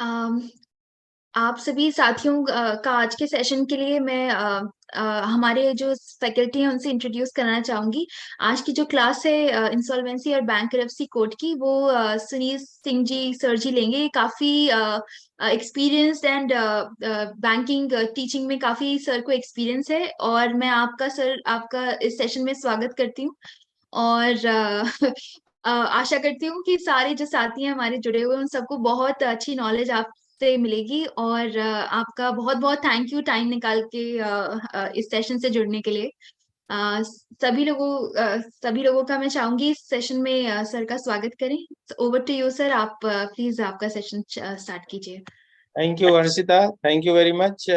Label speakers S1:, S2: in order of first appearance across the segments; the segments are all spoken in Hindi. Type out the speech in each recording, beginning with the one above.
S1: अम, आप सभी साथियों का आज के सेशन के लिए मैं हमारे जो फैकल्टी हैं उनसे इंट्रोड्यूस करना चाहूंगी। आज की जो क्लास है इंसॉल्वेंसी और बैंकरप्सी कोड की, वो सुनील सिंह जी सर जी लेंगे। ये काफी एक्सपीरियंस्ड एंड बैंकिंग टीचिंग में काफी सर को एक्सपीरियंस है, और मैं आपका इस सेशन में स्वागत करती हूँ। और आशा करती हूँ कि सारे जो साथी हैं हमारे जुड़े हुए, उन सबको बहुत अच्छी नॉलेज आपसे मिलेगी। और आपका बहुत बहुत थैंक यू टाइम निकाल के इस सेशन से जुड़ने के लिए। सभी लोगों का मैं चाहूंगी इस सेशन में सर का स्वागत करें। ओवर टू यू सर, आप प्लीज आपका सेशन स्टार्ट कीजिए।
S2: Thank you, Harshita. Thank you very much.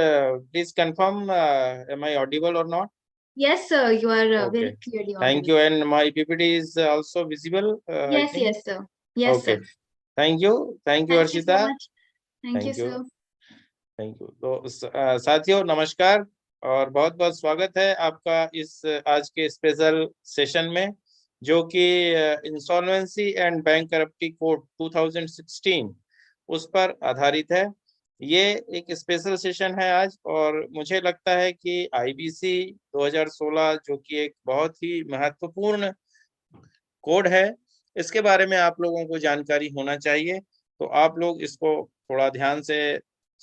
S2: Please confirm, am I audible or not?
S1: Yes sir, you are very
S2: Okay.
S1: clearly
S2: Thank
S1: audible.
S2: you. And my PPT is also visible, I
S1: Yes,
S2: think.
S1: yes sir. Yes
S2: Okay.
S1: sir.
S2: Thank you. Thank you,
S1: Thank you so
S2: Harshita.
S1: much. Thank you
S2: Thank
S1: sir.
S2: you. Thank you. तो साथियों नमस्कार और बहुत बहुत स्वागत है आपका इस आज के स्पेशल सेशन में, जो कि इंसॉल्वेंसी एंड बैंकरप्टी कोड 2016 उस पर आधारित है। ये एक स्पेशल सेशन है आज, और मुझे लगता है कि आईबीसी 2016 जो कि एक बहुत ही महत्वपूर्ण कोड है, इसके बारे में आप लोगों को जानकारी होना चाहिए। तो आप लोग इसको थोड़ा ध्यान से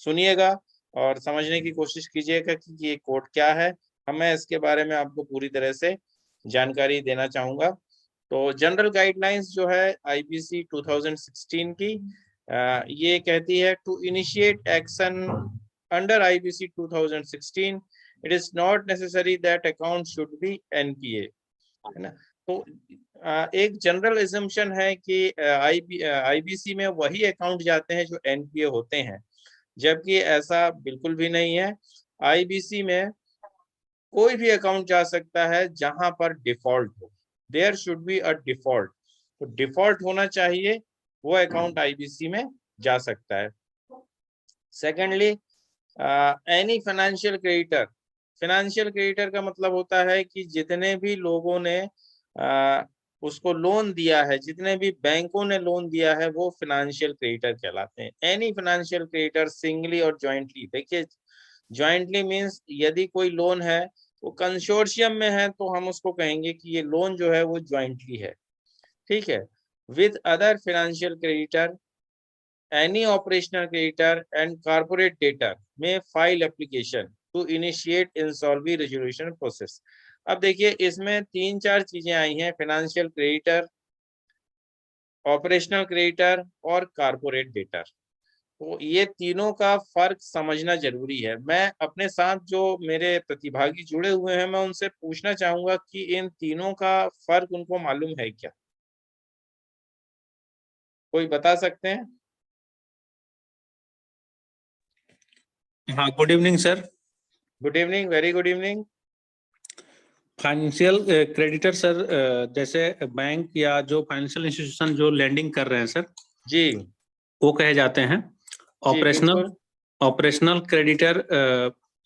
S2: सुनिएगा और समझने की कोशिश कीजिएगा कि ये कोड क्या है। मैं इसके बारे में आपको पूरी तरह से जानकारी देना चाहूंगा। तो जनरल गाइडलाइंस जो है आईबीसी 2016 की, ये कहती है to initiate action under IBC 2016 it is not necessary that account should be NPA, है ना। तो एक जनरल एजम्पशन है कि आईबीसी में वही अकाउंट जाते हैं जो एनपीए होते हैं, जबकि ऐसा बिल्कुल भी नहीं है। आईबीसी में कोई भी अकाउंट जा सकता है जहां पर डिफॉल्ट हो। There should be a default, तो डिफॉल्ट होना चाहिए, वो अकाउंट आईबीसी में जा सकता है। Secondly, any financial creditor, financial creditor का मतलब होता है कि जितने भी लोगों ने उसको लोन दिया है, जितने भी बैंकों ने लोन दिया है, वो फाइनेंशियल क्रेडिटर कहलाते हैं। एनी फाइनेंशियल क्रेडिटर सिंगली और जॉइंटली, देखिए जॉइंटली मींस यदि कोई लोन है वो कंसोर्शियम में है तो हम उसको कहेंगे कि ये लोन जो है वो जॉइंटली है, ठीक है। With other financial creditor, any operational creditor and corporate debtor may file application to initiate insolvency resolution process। अब देखिए इसमें तीन चार चीजें आई हैं, फाइनेंशियल क्रेडिटर, ऑपरेशनल क्रेडिटर और कारपोरेट डेटर। तो ये तीनों का फर्क समझना जरूरी है। मैं अपने साथ जो मेरे प्रतिभागी जुड़े हुए हैं, मैं उनसे पूछना चाहूंगा कि इन तीनों का फर्क उनको मालूम है क्या? कोई बता सकते हैं?
S3: हाँ, good evening sir.
S2: Good evening, very good evening.
S3: Financial creditor sir, जैसे बैंक या जो फाइनेंशियल इंस्टीट्यूशन जो लेंडिंग कर रहे हैं सर
S2: जी
S3: वो कहे जाते हैं।
S2: जी बिल्कुल।
S3: ऑपरेशनल क्रेडिटर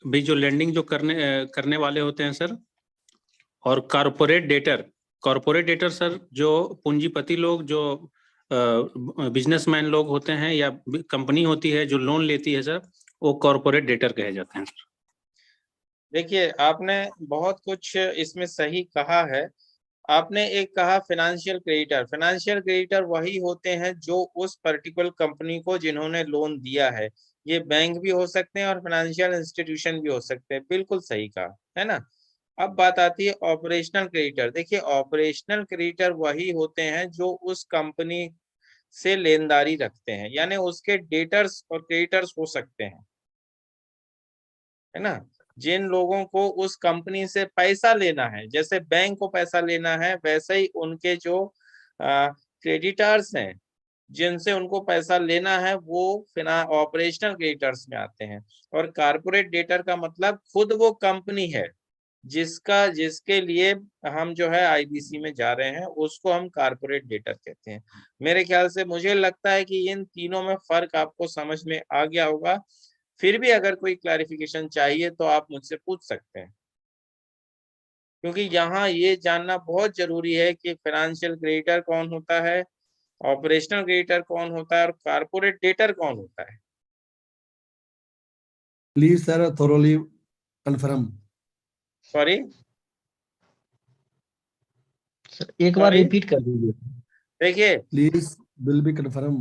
S3: भी जो लेंडिंग जो करने वाले होते हैं सर। और कॉरपोरेट डेटर सर जो पूंजीपति लोग, जो बिजनेसमैन लोग होते हैं या कंपनी होती है जो लोन लेती है सर, वो कॉरपोरेट डेटर कहे जाते हैं सर।
S2: देखिए आपने बहुत कुछ इसमें सही कहा है। आपने एक कहा फाइनेंशियल क्रेडिटर, फाइनेंशियल क्रेडिटर वही होते हैं जो उस पर्टिकुलर कंपनी को जिन्होंने लोन दिया है, ये बैंक भी हो सकते हैं और फाइनेंशियल इंस्टीट्यूशन भी हो सकते हैं, बिल्कुल सही कहा, है ना। अब बात आती है ऑपरेशनल क्रेडिटर। देखिए ऑपरेशनल क्रेडिटर वही होते हैं जो उस कंपनी से लेनदारी रखते हैं, यानी उसके डेटर्स और क्रेडिटर्स हो सकते हैं, है ना। जिन लोगों को उस कंपनी से पैसा लेना है, जैसे बैंक को पैसा लेना है, वैसे ही उनके जो क्रेडिटर्स हैं जिनसे उनको पैसा लेना है, वो ऑपरेशनल क्रेडिटर्स में आते हैं। और कारपोरेट डेटर का मतलब खुद वो कंपनी है जिसके लिए हम जो है आईबीसी में जा रहे हैं, उसको हम कारपोरेट डेटर कहते हैं। मेरे ख्याल से मुझे लगता है कि इन तीनों में फर्क आपको समझ में आ गया होगा। फिर भी अगर कोई क्लैरिफिकेशन चाहिए तो आप मुझसे पूछ सकते हैं, क्योंकि यहाँ ये जानना बहुत जरूरी है कि फाइनेंशियल क्रेडिटर कौन होता है, ऑपरेशनल क्रेडिटर कौन होता है और कारपोरेट डेटर कौन होता है।
S4: Please sir thoroughly confirm.
S2: Sorry
S5: एक बार
S2: सॉरी,
S5: रिपीट कर दीजिए।
S2: देखिए
S4: प्लीज विल बी कंफर्म।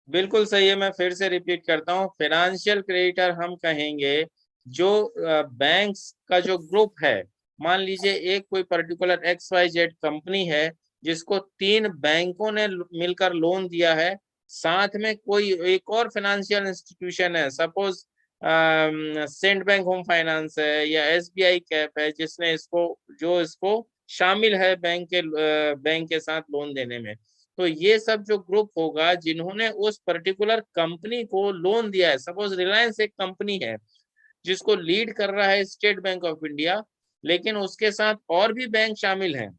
S2: बिल्कुल सही है, मैं फिर से रिपीट करता हूँ। फाइनेंशियल क्रेडिटर हम कहेंगे जो बैंक्स का जो ग्रुप है, मान लीजिए एक कोई पर्टिकुलर XYZ कंपनी है जिसको 3 बैंकों ने मिलकर लोन दिया है, साथ में कोई एक और फाइनेंशियल इंस्टीट्यूशन है, suppose Cent Bank Home Finance है या SBI कैप है, जिसने इसको शामिल है बैंक के साथ लोन देने में। तो ये सब जो ग्रुप होगा जिन्होंने उस पर्टिकुलर कंपनी को लोन दिया है, सपोज रिलायंस एक कंपनी है जिसको लीड कर रहा है स्टेट बैंक ऑफ इंडिया, लेकिन उसके साथ और भी बैंक शामिल हैं।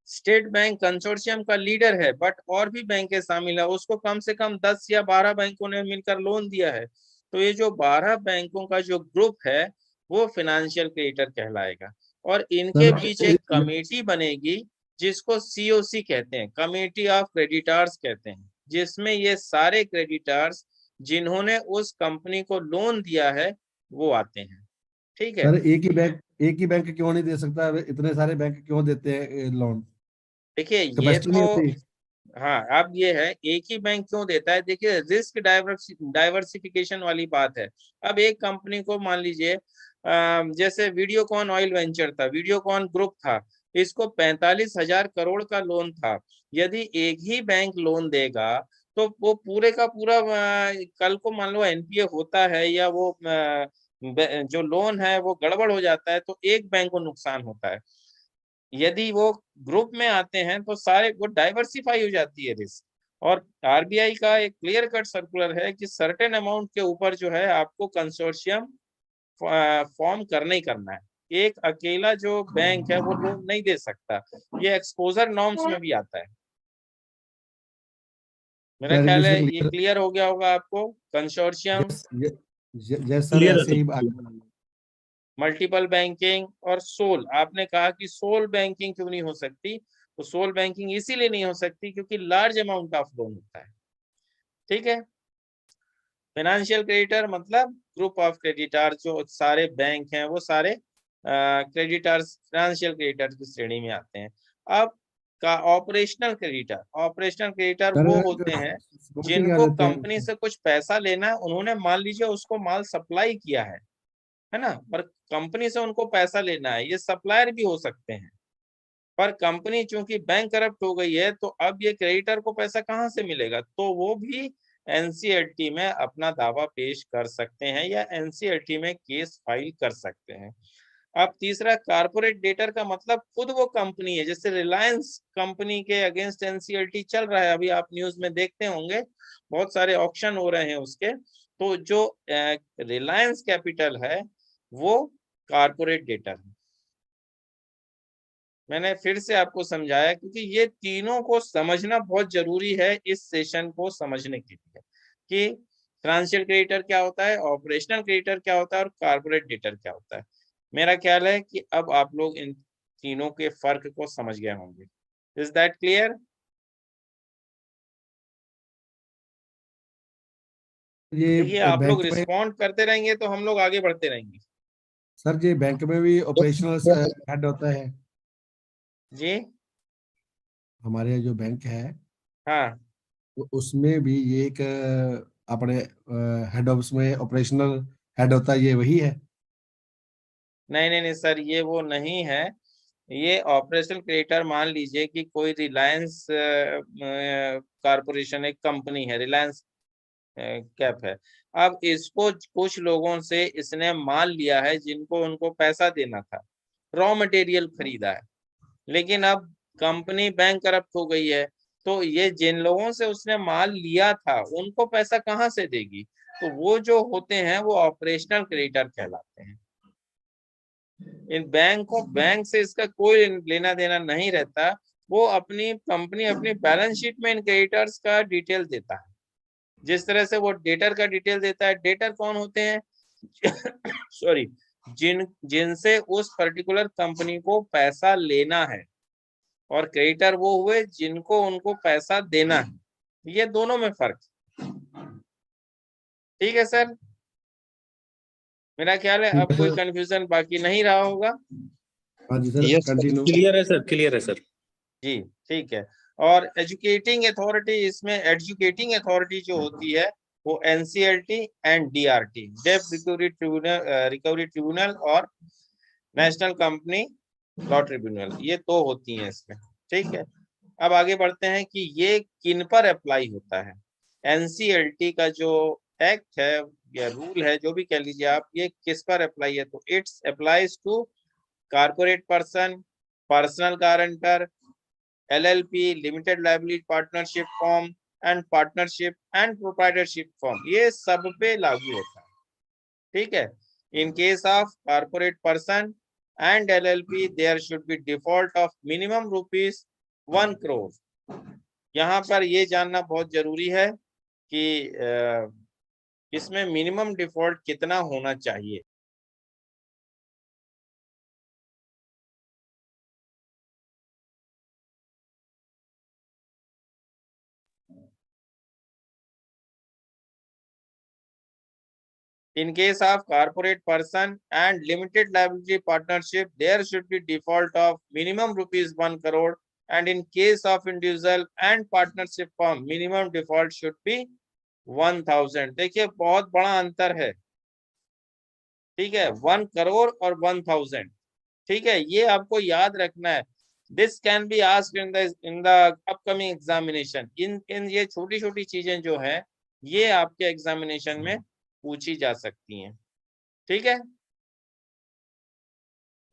S2: स्टेट बैंक कंसोर्शियम का लीडर है, बट और भी बैंक शामिल है, उसको कम से कम 10 या 12 बैंकों ने मिलकर लोन दिया है। तो ये जो 12 बैंकों का जो ग्रुप है वो फाइनेंशियल क्रेडिटर कहलाएगा। और इनके बीच एक कमेटी बनेगी जिसको COC कहते हैं, कमेटी ऑफ क्रेडिटर्स कहते हैं, जिसमें ये सारे क्रेडिटर्स जिन्होंने उस कंपनी को लोन दिया है वो आते हैं। ठीक है,
S4: सर एक ही बैंक क्यों नहीं दे सकता? इतने सारे बैंक क्यों देते हैं लोन?
S2: देखिए ये
S4: कैपेसिटी नहीं
S2: तो
S4: होती?
S2: हाँ, अब ये है एक ही बैंक क्यों देता है। देखिए रिस्क डाइवर्सिफिकेशन वाली बात है। अब एक कंपनी को मान लीजिए जैसे वीडियोकॉन ऑयल वेंचर था, वीडियोकॉन ग्रुप था, इसको 45,000 करोड़ का लोन था। यदि एक ही बैंक लोन देगा तो वो पूरे का पूरा कल को मान लो NPA होता है या वो जो लोन है वो गड़बड़ हो जाता है तो एक बैंक को नुकसान होता है। यदि वो ग्रुप में आते हैं तो सारे वो डाइवर्सिफाई हो जाती है रिस्क। और RBI का एक क्लियर कट सर्कुलर है कि सर्टेन अमाउंट के ऊपर जो है आपको कंसोर्शियम फॉर्म करना ही करना है। एक अकेला जो बैंक है वो लोन नहीं दे सकता, ये एक्सपोजर नॉर्म्स में भी आता है। मेरा ख्याल है ये क्लियर हो गया होगा आपको। कंसोर्शियम,
S4: यस सर, ऐसे ही
S2: मल्टीपल बैंकिंग और सोल। आपने कहा कि सोल बैंकिंग क्यों नहीं हो सकती, तो सोल बैंकिंग इसीलिए नहीं हो सकती क्योंकि लार्ज अमाउंट ऑफ लोन होता है। ठीक है, फाइनेंशियल क्रेडिटर मतलब ग्रुप ऑफ क्रेडिटर, जो सारे बैंक हैं वो सारे क्रेडिटर्स फाइनेंशियल क्रेडिटर की श्रेणी में आते हैं। अब का ऑपरेशनल क्रेडिटर वो होते हैं जिनको कंपनी से कुछ पैसा लेना है, उन्होंने मान लीजिए उसको माल सप्लाई किया है ना, पर कंपनी से उनको पैसा लेना है, ये सप्लायर भी हो सकते हैं। पर कंपनी चूंकि बैंक करप्ट हो गई है तो अब ये क्रेडिटर को पैसा कहाँ से मिलेगा, तो वो भी NCLT में अपना दावा पेश कर सकते हैं या NCLT में केस फाइल कर सकते हैं। अब तीसरा कारपोरेट डेटर का मतलब खुद वो कंपनी है, जैसे रिलायंस कंपनी के अगेंस्ट NCLT चल रहा है, अभी आप न्यूज में देखते होंगे बहुत सारे ऑक्शन हो रहे हैं उसके। तो जो रिलायंस कैपिटल है वो कारपोरेट डेटर है। मैंने फिर से आपको समझाया क्योंकि ये तीनों को समझना बहुत जरूरी है इस सेशन को समझने के लिए कि फाइनेंशियल क्रेडिटर क्या होता है, ऑपरेशनल क्रेडिटर क्या होता है और कारपोरेट डेटर क्या होता है। मेरा ख्याल है कि अब आप लोग इन तीनों के फर्क को समझ गए होंगे। Is that clear? ये आप लोग रिस्पॉन्ड करते रहेंगे तो हम लोग आगे बढ़ते रहेंगे।
S4: सर जी बैंक में भी ऑपरेशनल हेड होता है
S2: जी?
S4: हमारे जो बैंक है
S2: हाँ,
S4: तो उसमें भी ये एक अपने हेड ऑफिस में ऑपरेशनल हेड होता है, ये वही है?
S2: नहीं नहीं नहीं सर, ये वो नहीं है। ये ऑपरेशनल क्रेडिटर मान लीजिए कि कोई रिलायंस कारपोरेशन एक कंपनी है, रिलायंस कैप है। अब इसको कुछ लोगों से इसने माल लिया है जिनको उनको पैसा देना था, रॉ मटेरियल खरीदा है, लेकिन अब कंपनी बैंक करप्ट हो गई है, तो ये जिन लोगों से उसने माल लिया था उनको पैसा कहाँ से देगी, तो वो जो होते हैं वो ऑपरेशनल क्रेडिटर कहलाते हैं। इन बैंक से इसका कोई लेना देना नहीं रहता, वो अपनी कंपनी अपनी बैलेंस शीट में इन क्रेडिटर्स का डिटेल देता है। जिस तरह से वो डेटर का डिटेल देता है, डेटर कौन होते हैं सॉरी, जिनसे उस पर्टिकुलर कंपनी को पैसा लेना है, और क्रेडिटर वो हुए जिनको उनको पैसा देना है। ये दोनों में फर्क। ठीक है सर? मेरा ख्याल है अब कोई कंफ्यूजन बाकी नहीं रहा होगा।
S4: हाँ जी सर, कंटिन्यू।
S3: क्लियर है सर, क्लियर है सर।
S2: जी ठीक है। और एजुकेटिंग अथॉरिटी, इसमें एजुकेटिंग अथॉरिटी जो होती है वो एनसीएलटी एंड डीआरटी, डेब्ट रिकवरी ट्रिब्यूनल और नेशनल कंपनी लॉ ट्रिब्यूनल, ये दो होती हैं इसमें। ठीक है, अब आगे बढ़ते हैं कि ये किन पर अप्लाई होता है। एनसीएलटी का जो एक्ट है या रूल है, जो भी कह लीजिए आप, ये किस पर अप्लाई है, तो it's applies to corporate person, personal guarantor, LLP, limited liability partnership form and partnership and proprietorship form, ये सब पे लागू होता है। ठीक है, in case of corporate person and LLP there should be default of minimum ₹1 crore. यहाँ पर ये जानना बहुत जरूरी है कि इसमें मिनिमम डिफॉल्ट कितना होना चाहिए। In case of corporate person and limited liability partnership, there should be default of minimum ₹1 crore, and in case of individual and partnership firm, minimum default should be 1000। देखिए बहुत बड़ा अंतर है। ठीक है, 1 करोड़ और 1000। ठीक है, ये आपको याद रखना है। This can be asked in the upcoming examination. इन ये छोटी छोटी चीजें जो है ये आपके एग्जामिनेशन में पूछी जा सकती हैं। ठीक है,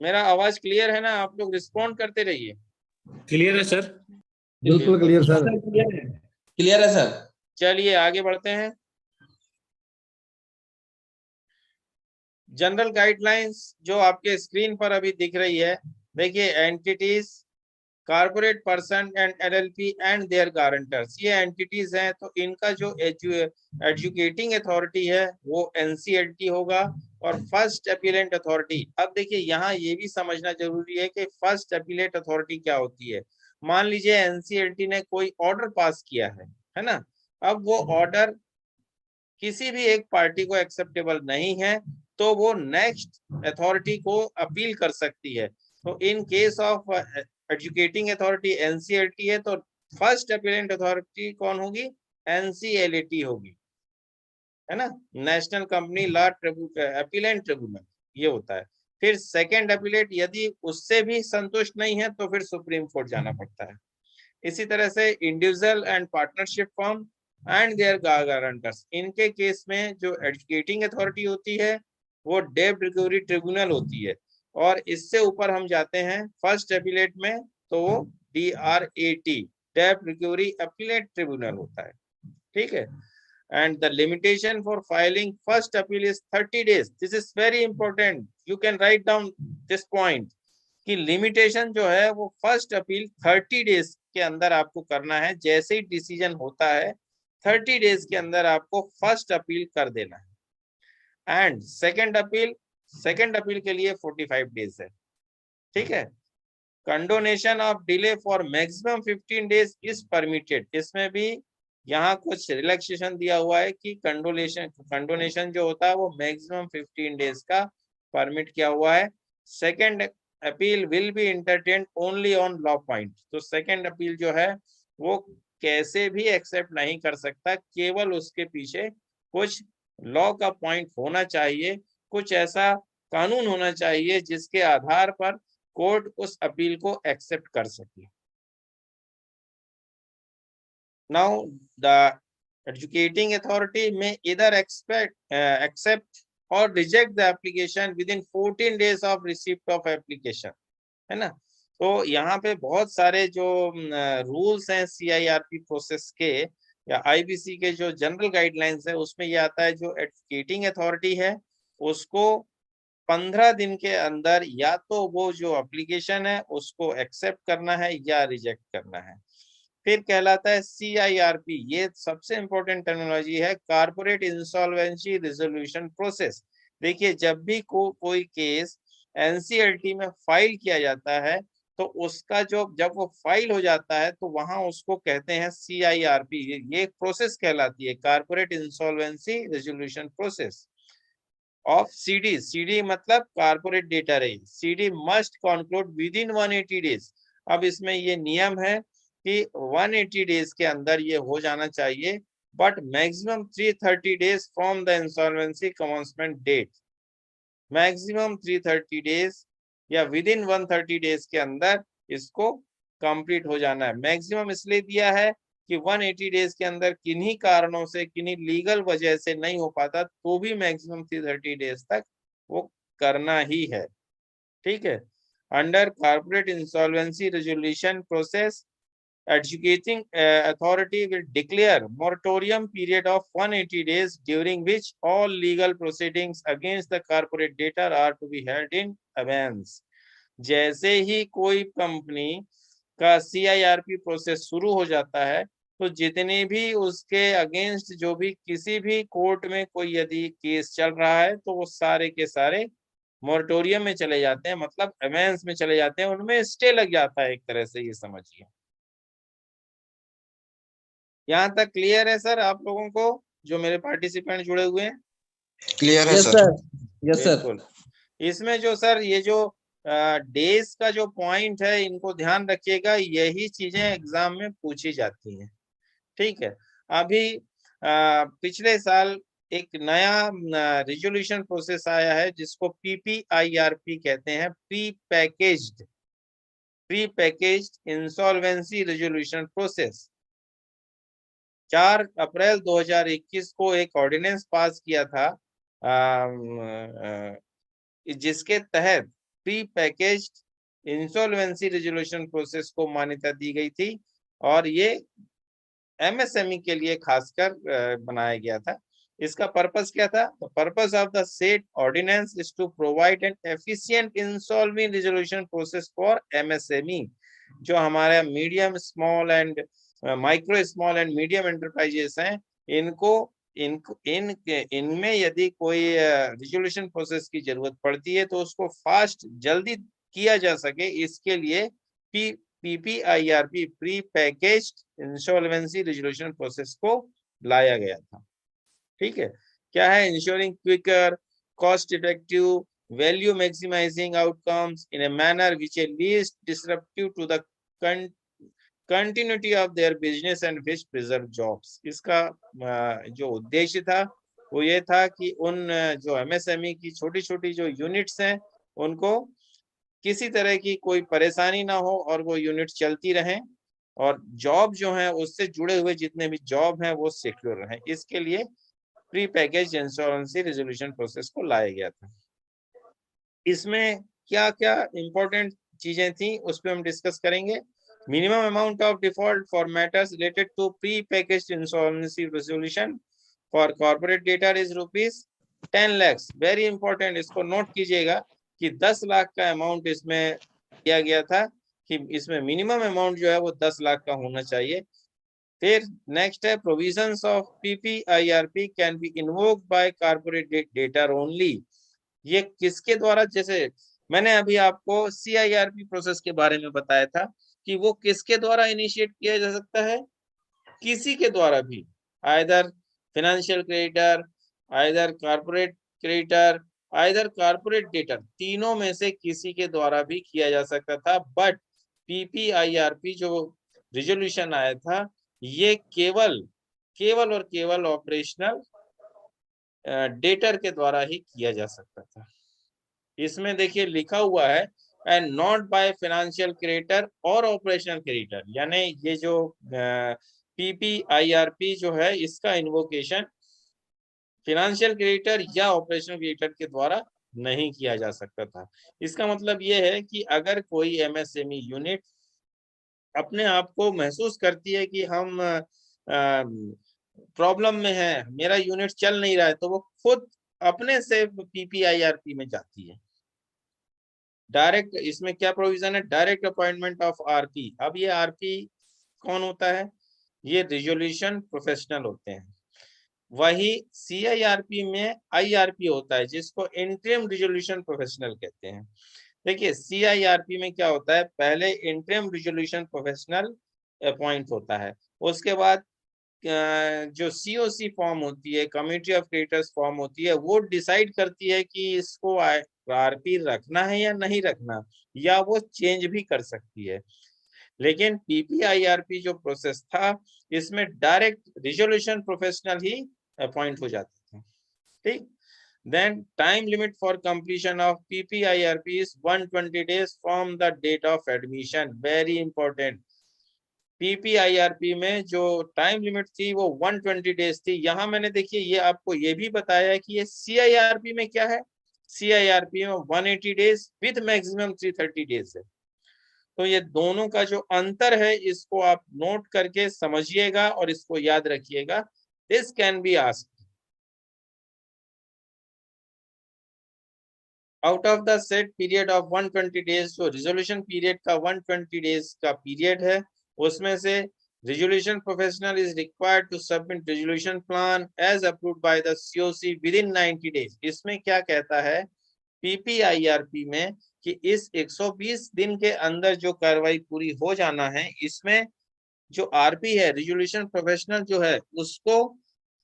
S2: मेरा आवाज क्लियर है ना? आप लोग रिस्पॉन्ड करते रहिए।
S3: क्लियर है सर।
S4: बिल्कुल क्लियर सर।
S5: क्लियर है सर।
S2: चलिए आगे बढ़ते हैं। जनरल गाइडलाइंस जो आपके स्क्रीन पर अभी दिख रही है, देखिए entities, corporate person and LLP and their guarantors, ये एंटिटीज हैं, तो इनका जो एजुकेटिंग अथॉरिटी है वो NCLT होगा और फर्स्ट अपीलेंट अथॉरिटी। अब देखिए यहाँ ये भी समझना जरूरी है कि फर्स्ट अपीलेंट अथॉरिटी क्या होती है। मान लीजिए NCLT ने कोई ऑर्डर पास किया है ना, अब वो ऑर्डर किसी भी एक पार्टी को एक्सेप्टेबल नहीं है तो वो नेक्स्ट अथॉरिटी को अपील कर सकती है। तो इन case of educating authority NCLT है तो फर्स्ट अपीलेंट अथॉरिटी कौन होगी? NCLAT होगी, है ना, national company law appellate tribunal, ये होता है। फिर सेकंड अपीलेट, यदि उससे भी संतुष्ट नहीं है तो फिर सुप्रीम कोर्ट जाना पड़ता है। इसी तरह से individual and partnership firm and their guarantors, इनके केस में जो एजुकेटिंग अथॉरिटी होती है वो डेब्ट रिकवरी ट्रिब्यूनल होती है, और इससे ऊपर हम जाते हैं फर्स्ट अपीलेट में तो वो DRAT, डेब्ट रिकवरी अपीलेट ट्रिब्यूनल होता है। ठीक है, and the limitation for filing first appeal is 30 days. This is very important, you can write down this point कि लिमिटेशन जो है वो फर्स्ट अपील 30 डेज के अंदर आपको करना है। जैसे ही डिसीजन होता है 30 डेज के अंदर आपको फर्स्ट अपील कर देना है। एंड सेकंड अपील के लिए 45 डेज है। ठीक है, condonation of delay for maximum 15 days is permitted. इसमें भी यहाँ कुछ रिलैक्सेशन दिया हुआ है कि कंडोनेशन जो होता है वो मैक्सिमम 15 डेज का परमिट किया हुआ है। Second appeal will be entertained only on law point. तो सेकंड अपील जो है वो कैसे भी एक्सेप्ट नहीं कर सकता, केवल उसके पीछे कुछ लॉ का पॉइंट होना चाहिए, कुछ ऐसा कानून होना चाहिए जिसके आधार पर कोर्ट उस अपील को एक्सेप्ट कर सके। Now the educating authority may either accept or reject the application within 14 days of receipt of application, है ना। तो यहाँ पे बहुत सारे जो रूल्स हैं CIRP प्रोसेस के या IBC के जो जनरल गाइडलाइंस है उसमें ये आता है जो एजुकेटिंग अथॉरिटी है उसको 15 दिन के अंदर या तो वो जो एप्लीकेशन है उसको एक्सेप्ट करना है या रिजेक्ट करना है। फिर कहलाता है CIRP, ये सबसे इंपॉर्टेंट टर्मिनोलॉजी है, कारपोरेट इंसॉल्वेंसी रिजोल्यूशन प्रोसेस। देखिए जब भी कोई केस NCLT में फाइल किया जाता है तो उसका जब वो फाइल हो जाता है तो वहां उसको कहते हैं CIRP, ये प्रोसेस कहलाती है corporate insolvency resolution process. of CD, CD मतलब कारपोरेट डेटा रही, CD must conclude within 180 days। अब इसमें ये नियम है कि 180 डेज के अंदर ये हो जाना चाहिए, but maximum 330 days from the insolvency commencement date. Maximum 330 days या विद इन 130 डेज के अंदर इसको कंप्लीट हो जाना है। मैक्सिमम इसलिए दिया है कि 180 डेज के अंदर किन्हीं कारणों से, किन्हीं लीगल वजह से नहीं हो पाता तो भी मैक्सिमम 330 डेज तक वो करना ही है। ठीक है। Under corporate insolvency resolution process, adjudicating authority will declare moratorium period of 180 days during which all legal proceedings against the corporate debtor are to be held in abeyance। जैसे ही कोई कंपनी का CIRP प्रोसेस शुरू हो जाता है तो जितने भी उसके अगेंस्ट जो भी किसी भी कोर्ट में कोई यदि केस चल रहा है तो वो सारे के सारे मोरेटोरियम में चले जाते हैं, मतलब अबेयंस में चले जाते हैं, उनमें स्टे लग जाता है एक तरह से, ये समझिए। यहाँ तक क्लियर है सर आप लोगों को, जो मेरे पार्टिसिपेंट जुड़े हुए हैं?
S5: क्लियर है सर। Yes sir.
S2: बिल्कुल। इसमें जो सर ये जो डेज का जो पॉइंट है इनको ध्यान रखिएगा, यही चीजें एग्जाम में पूछी जाती हैं। ठीक है। अभी पिछले साल एक नया रिजोल्यूशन प्रोसेस आया है जिसको PPIRP कहते हैं, pre packaged insolvency resolution process. 4 अप्रैल 2021 को एक ऑर्डिनेंस पास किया था जिसके तहत pre packaged insolvency resolution process को मान्यता दी गई थी, और ये MSME के लिए खासकर बनाया गया था। इसका पर्पस क्या था? The purpose of the said ordinance is to provide an efficient insolvency resolution process for MSME। जो हमारे medium small and micro small and medium enterprises हैं, इनमें यदि कोई रिजोल्यूशन प्रोसेस की जरूरत पड़ती है तो उसको फास्ट जल्दी किया जा सके, इसके लिए PPIRP pre packaged insolvency resolution process को लाया गया था। ठीक है। क्या है? Ensuring quicker, cost effective, value maximising outcomes in a manner which is least disruptive to the continuity of their business and which preserve jobs. इसका जो उद्देश्य था वो ये था कि उन जो MSME की छोटी छोटी जो यूनिट्स हैं उनको किसी तरह की कोई परेशानी ना हो और वो यूनिट चलती रहें, और जॉब जो है उससे जुड़े हुए जितने भी जॉब हैं वो सिक्योर रहें। इसके लिए प्री पैकेज इंश्योरेंसी रेजोल्यूशन प्रोसेस को लाया गया था। इसमें क्या क्या इंपॉर्टेंट चीजें थी उस पर हम डिस्कस करेंगे। Minimum amount of default for matters related to pre packaged insolvency resolution for corporate debtor is ₹10 lakh. Very important, इसको नोट कीजिएगा कि 10 लाख का अमाउंट इसमें किया गया था, कि इसमें मिनिमम अमाउंट जो है वो 10 लाख का होना चाहिए। फिर नेक्स्ट है provisions of PPIRP can be invoked by corporate debtor only. ये किसके द्वारा? जैसे मैंने अभी आपको CIRP प्रोसेस के बारे में बताया था कि वो किसके द्वारा इनिशिएट किया जा सकता है? किसी के द्वारा भी, either financial creditor, either corporate creditor, either corporate debtor, तीनों में से किसी के द्वारा भी किया जा सकता था। बट PPIRP जो रिजोल्यूशन आया था ये केवल और केवल ऑपरेशनल डेटर के द्वारा ही किया जा सकता था। इसमें देखिए लिखा हुआ है and not by financial creditor और ऑपरेशनल क्रेडिटर, यानी ये जो PPIRP जो है इसका इन्वोकेशन फाइनेंशियल क्रेडिटर या ऑपरेशनल क्रेडिटर के द्वारा नहीं किया जा सकता था। इसका मतलब ये है कि अगर कोई MSME यूनिट अपने आप को महसूस करती है कि हम प्रॉब्लम में है, मेरा यूनिट चल नहीं रहा है, तो वो खुद अपने से PPIRP में जाती है। डायरेक्ट, इसमें क्या प्रोविजन है? Direct appointment of RP। अब ये RP कौन होता है? ये रिजोल्यूशन प्रोफेशनल होते हैं। वही CIRP में IRP होता है जिसको इंटरिम रिजोल्यूशन प्रोफेशनल कहते हैं। देखिए CIRP में क्या होता है? पहले इंटरिम रिजोल्यूशन प्रोफेशनल अपॉइंट होता है, उसके बाद जो COC फॉर्म होती है, कमेटी ऑफ क्रेडिटर्स फॉर्म होती है, वो डिसाइड करती है कि इसको RP रखना है या नहीं रखना, या वो चेंज भी कर सकती है। लेकिन PPIRP जो प्रोसेस था, इसमें डायरेक्ट रिजोल्यूशन प्रोफेशनल ही अपॉइंट हो जाते थे। ठीक, then time limit for completion of PPIRP is 120 days from the date of admission. Very important. PPIRP में जो टाइम लिमिट थी वो 120 डेज थी। यहाँ मैंने देखिए ये आपको ये भी बताया है कि ये CIRP में क्या है, CIRP में 180 डेज विद मैक्सिमम 330 डेज है। तो ये दोनों का जो अंतर है इसको आप नोट करके समझिएगा और इसको याद रखिएगा। This can be asked. Out of the set period of 120 days, जो रिजोल्यूशन पीरियड का 120 डेज का पीरियड है, उसमें से resolution professional is required to submit resolution plan as approved by the COC within 90 days. इसमें क्या कहता है PPIRP में कि इस 120 दिन के अंदर जो कार्रवाई पूरी हो जाना है, इसमें जो RP है, रिजोल्यूशन प्रोफेशनल जो है, उसको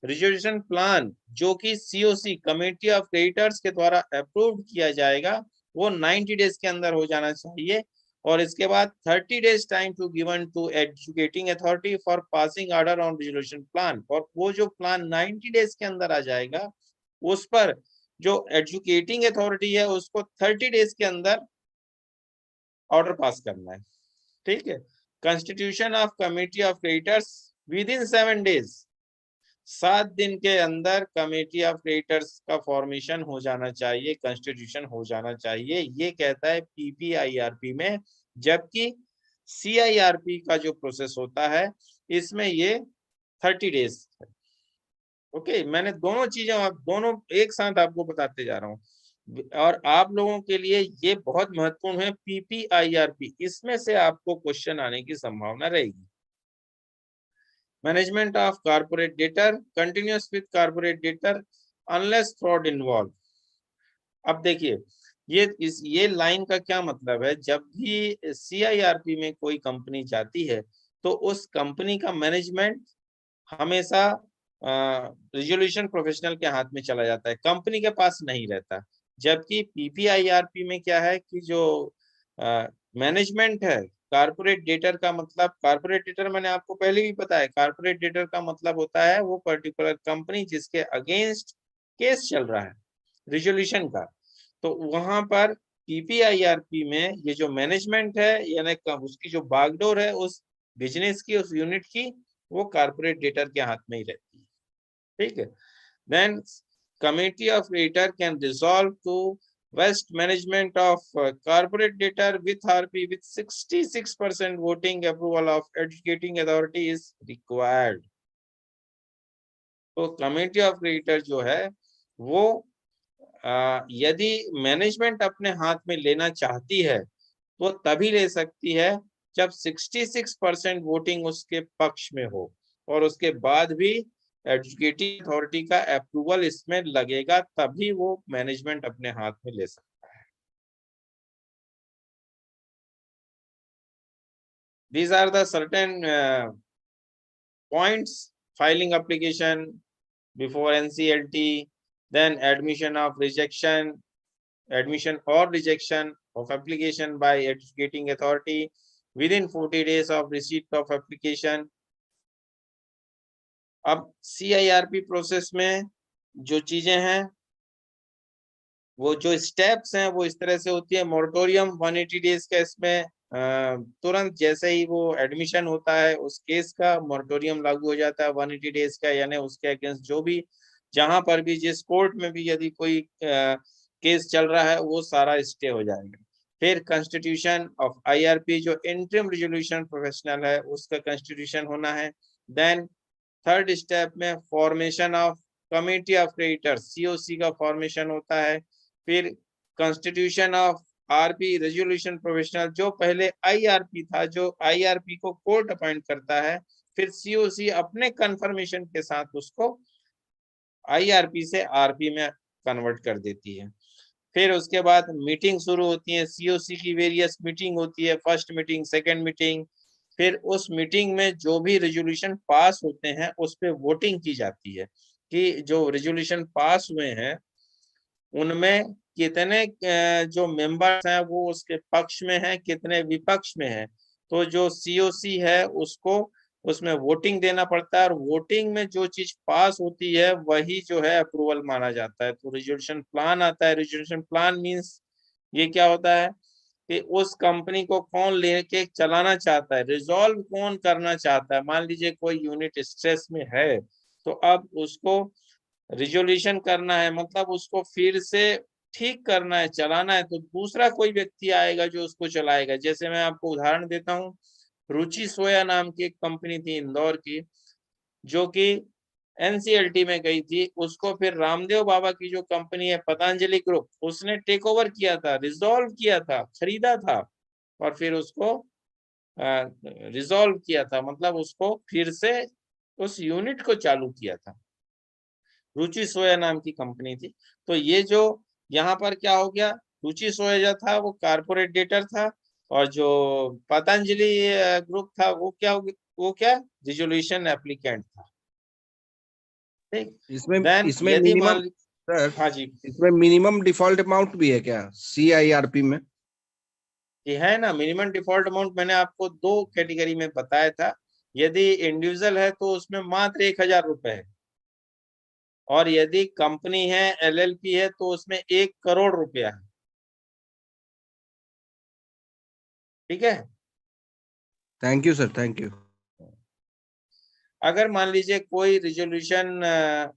S2: रिजोल्यूशन प्लान जो कि COC कमेटी ऑफ क्रेडिटर्स के द्वारा अप्रूव किया जाएगा, वो 90 डेज के अंदर हो जाना चाहिए। और इसके बाद 30 days time to given to adjudicating authority for passing order on resolution plan. और वो जो प्लान 90 डेज के अंदर आ जाएगा, उस पर जो एजुकेटिंग अथॉरिटी है उसको 30 डेज के अंदर ऑर्डर पास करना है। ठीक है, constitution of committee of creditors with in 7 days, 7 दिन के अंदर कमेटी ऑफ क्रेडिटर्स का फॉर्मेशन हो जाना चाहिए, कंस्टिट्यूशन हो जाना चाहिए, ये कहता है PPIRP में। जबकि CIRP का जो प्रोसेस होता है इसमें ये 30 डेज है। ओके, मैंने दोनों चीजें दोनों एक साथ आपको बताते जा रहा हूँ, और आप लोगों के लिए ये बहुत महत्वपूर्ण है PPIRP। इसमें से आपको क्वेश्चन आने की संभावना रहेगी। Management of corporate debtor continuous with corporate debtor unless fraud involve. अब देखिए ये लाइन का क्या मतलब है, जब भी CIRP में कोई कंपनी जाती है तो उस कंपनी का मैनेजमेंट हमेशा रिजोल्यूशन प्रोफेशनल के हाथ में चला जाता है, कंपनी के पास नहीं रहता। जबकि PPIRP में क्या है कि जो मैनेजमेंट है, कॉर्पोरेट डेटर का मतलब, कॉर्पोरेट डेटर मैंने आपको पहले भी बताया, कॉर्पोरेट डेटर का मतलब होता है वो पर्टिकुलर कंपनी जिसके अगेंस्ट केस चल रहा है रिजोल्यूशन का। तो वहां पर PPIRP में ये जो मैनेजमेंट है, यानी उसकी जो बागडोर है उस बिजनेस की, उस यूनिट की, वो कॉर्पोरेट डेटर के हाथ में ही रहती है। ठीक है, then committee of creditor can resolve to West management of corporate debtor with RP with 66% voting approval of educating authority is required. तो कमेटी ऑफ क्रेडिटर जो है वो यदि मैनेजमेंट अपने हाथ में लेना चाहती है तो तभी ले सकती है जब 66% वोटिंग उसके पक्ष में हो, और उसके बाद भी एजुकेटिंग अथॉरिटी का अप्रूवल इसमें लगेगा, तभी वो मैनेजमेंट अपने हाथ में ले सकता है। These are the certain points: filing application before NCLT, then admission or rejection of application by educating authority within 40 days of receipt of application. अब CIRP प्रोसेस में जो चीजें हैं, वो जो स्टेप्स हैं वो इस तरह से होती है। मोरेटोरियम 180 डेज का, इसमें तुरंत जैसे ही वो एडमिशन होता है उस केस का मोरेटोरियम लागू हो जाता है 180 डेज का, यानी उसके अगेंस्ट जो भी, जहां पर भी, जिस कोर्ट में भी यदि कोई केस चल रहा है वो सारा स्टे हो जाएगा। फिर कंस्टिट्यूशन ऑफ IRP जो इंटरिम रिजोल्यूशन प्रोफेशनल है उसका कंस्टिट्यूशन होना है। देन थर्ड स्टेप में formation of committee of creditors COC का फॉर्मेशन होता है। फिर constitution of RP resolution professional, जो पहले IRP था, जो IRP को कोर्ट अपॉइंट करता है, फिर COC अपने कंफर्मेशन के साथ उसको IRP से RP में कन्वर्ट कर देती है। फिर उसके बाद मीटिंग शुरू होती है, COC की वेरियस मीटिंग होती है, फर्स्ट मीटिंग, सेकंड मीटिंग, फिर उस मीटिंग में जो भी रेजोल्यूशन पास होते हैं उस पे वोटिंग की जाती है कि जो रेजोल्यूशन पास हुए हैं उनमें कितने जो मेंबर्स हैं वो उसके पक्ष में हैं, कितने विपक्ष में हैं। तो जो सीओसी है उसको उसमें वोटिंग देना पड़ता है और वोटिंग में जो चीज पास होती है वही जो है अप्रूवल माना जाता है। तो रेजोल्यूशन प्लान आता है। रेजोल्यूशन प्लान मींस ये क्या होता है कि उस कंपनी को कौन लेके चलाना चाहता है, रिजॉल्व कौन करना चाहता है। मान लीजिए कोई यूनिट स्ट्रेस में है तो अब उसको रिजोल्यूशन करना है, मतलब उसको फिर से ठीक करना है, चलाना है, तो दूसरा कोई व्यक्ति आएगा जो उसको चलाएगा। जैसे मैं आपको उदाहरण देता हूँ, रुचि सोया नाम की एक कंपनी थी इंदौर की, जो कि एनसीएलटी में गई थी। उसको फिर रामदेव बाबा की जो कंपनी है पतंजलि ग्रुप, उसने टेक ओवर किया था, रिजॉल्व किया था, खरीदा था और फिर उसको रिजॉल्व किया था, मतलब उसको फिर से उस यूनिट को चालू किया था। रुचि सोया नाम की कंपनी थी। तो ये जो यहाँ पर क्या हो गया, रुचि सोया जो था वो कारपोरेट डेटर था और जो पतंजलि ग्रुप था वो क्या हो गया, वो क्या रिजोल्यूशन एप्लीकेंट था। ठीक,
S5: इसमें
S2: देन
S5: इसमें
S2: यदि
S5: मिनिमम
S2: मान,
S5: सर,
S2: हाँ जी,
S5: इसमें मिनिमम डिफॉल्ट अमाउंट भी है क्या CIRP में?
S2: ये है ना मिनिमम डिफॉल्ट अमाउंट। मैंने आपको 2 कैटेगरी में बताया था। यदि इंडिविजुअल है तो उसमें मात्र 1000 रुपए है और यदि कंपनी है LLP है तो उसमें 1 करोड़ रुपया है। ठीक है,
S5: thank you sir, thank you.
S2: अगर मान लीजिए कोई रिजोल्यूशन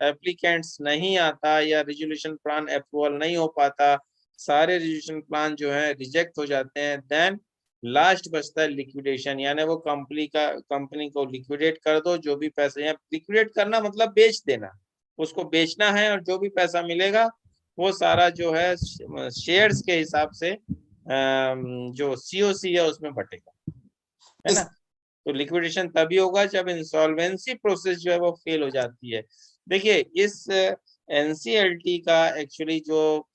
S2: एप्लीकेंट्स नहीं आता या रिजोल्यूशन प्लान अप्रूवल नहीं हो पाता, सारे रिजोल्यूशन प्लान जो है रिजेक्ट हो जाते हैं, देन लास्ट बचता है लिक्विडेशन, यानी वो कंपनी को लिक्विडेट कर दो। जो भी पैसे, या लिक्विडेट करना मतलब बेच देना, उसको बेचना है और जो भी पैसा मिलेगा वो सारा जो है शेयर्स के हिसाब से जो सीओसी है उसमें बटेगा, है ना। तो लिक्विडेशन तभी होगा जब इंसॉल्वेंसी प्रोसेस जो है वो फेल हो जाती है। देखिए इस एनसीएलटी का एक्चुअली जो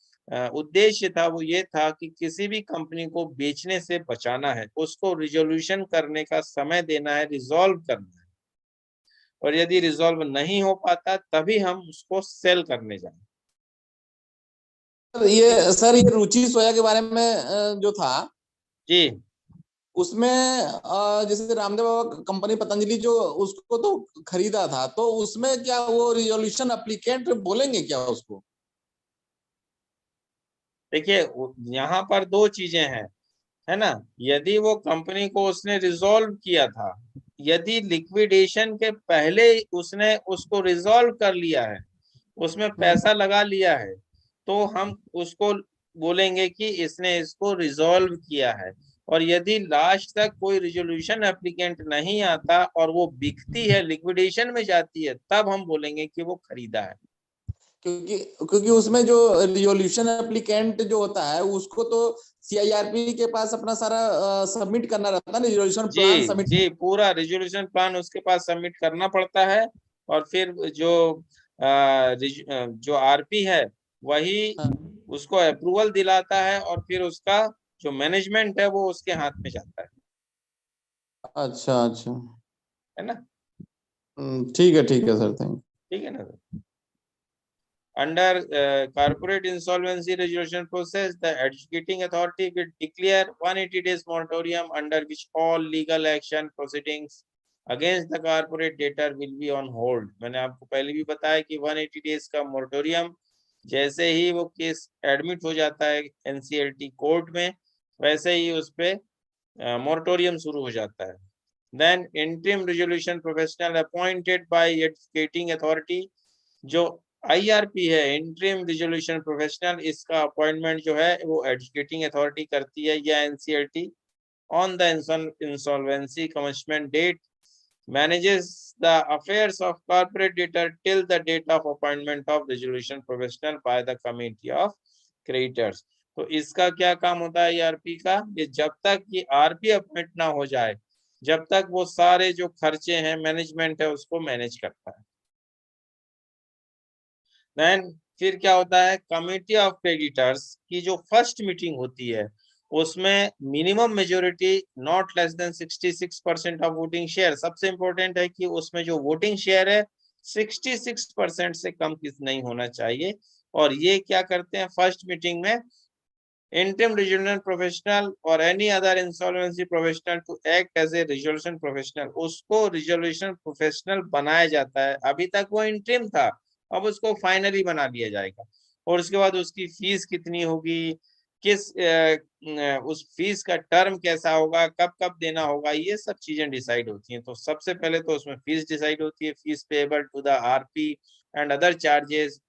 S2: उद्देश्य था वो ये था कि किसी भी कंपनी को बेचने से बचाना है, उसको रिजोल्यूशन करने का समय देना है, रिजॉल्व करना है, और यदि रिजॉल्व नहीं हो पाता तभी हम उसको सेल करने जाएं।
S6: ये रुचि सोया के बारे में जो था
S2: जी,
S6: उसमें जैसे रामदेव बाबा कंपनी पतंजलि जो उसको तो खरीदा था, तो उसमें क्या वो रिजोल्यूशन एप्लीकेंट बोलेंगे क्या उसको?
S2: देखिए यहाँ पर 2 चीजें हैं, है ना। यदि वो कंपनी को उसने रिजॉल्व किया था, यदि लिक्विडेशन के पहले उसने उसको रिजॉल्व कर लिया है, उसमें पैसा लगा लिया है, तो हम उसको बोलेंगे कि इसने इसको रिजॉल्व किया है। और यदि लास्ट तक कोई रिजोल्यूशन एप्लीकेंट नहीं आता और वो बिकती है, लिक्विडेशन में जाती है, तब हम बोलेंगे कि वो खरीदा है।
S6: क्योंकि उसमें जो रिजोल्यूशन एप्लीकेंट जो होता है उसको तो CIRP के पास अपना सारा सबमिट करना रहता है ना, रिजोल्यूशन प्लान
S2: जी
S6: सबमिट।
S2: जी, पूरा रिजोल्यूशन प्लान उसके पास सबमिट करना पड़ता है और फिर जो आरपी है वही उसको अप्रूवल दिलाता है और फिर उसका जो मैनेजमेंट है वो उसके हाथ में जाता है
S6: अच्छा अच्छा,
S2: ना।
S6: ठीक है सर, थैंक।
S2: ठीक है ना sir. Under corporate insolvency resolution process, the adjudicating authority will declare 180 days moratorium under which all legal action proceedings against the corporate debtor will be on hold. मैंने आपको पहले भी बताया कि 180 डेज का मोरेटोरियम, जैसे ही वो केस एडमिट हो जाता है एनसीएलटी कोर्ट में, वैसे ही उस पे मोरेटोरियम शुरू हो जाता है। Then interim resolution professional appointed by adjudicating authority, जो IRP है इंटरिम रिजोल्यूशन प्रोफेशनल, इसका अपॉइंटमेंट जो है वो एडजुडिकेटिंग अथॉरिटी करती है या NCLT on the insolvency commitment date, manages the affairs of corporate debtor till the date of appointment of resolution professional by the committee of creditors. तो इसका क्या काम होता है IRP का, ये जब तक ये RP अपॉइंट ना हो जाए, जब तक वो सारे जो खर्चे हैं मैनेजमेंट है उसको मैनेज करता है। देन फिर क्या होता है, कमिटी ऑफ क्रेडिटर्स की जो फर्स्ट मीटिंग होती है उसमें minimum majority not less then 66% of voting share. सबसे इंपॉर्टेंट है कि उसमें जो वोटिंग शेयर है 66% से कम किस नहीं होना चाहिए। और ये क्या करते हैं फर्स्ट मीटिंग में, interim resolution professional or any other insolvency professional to act as a resolution professional, उसको resolution professional बनाया जाता है। अभी तक वो interim था, अब उसको फाइनली बना लिया जाएगा। और उसके बाद उसकी फीस कितनी होगी, किस उस फीस का टर्म कैसा होगा, कब कब देना होगा, ये सब चीजें डिसाइड होती हैं। तो सबसे पहले तो उसमें फीस डिसाइड होती है, fees payable to the RP and other charges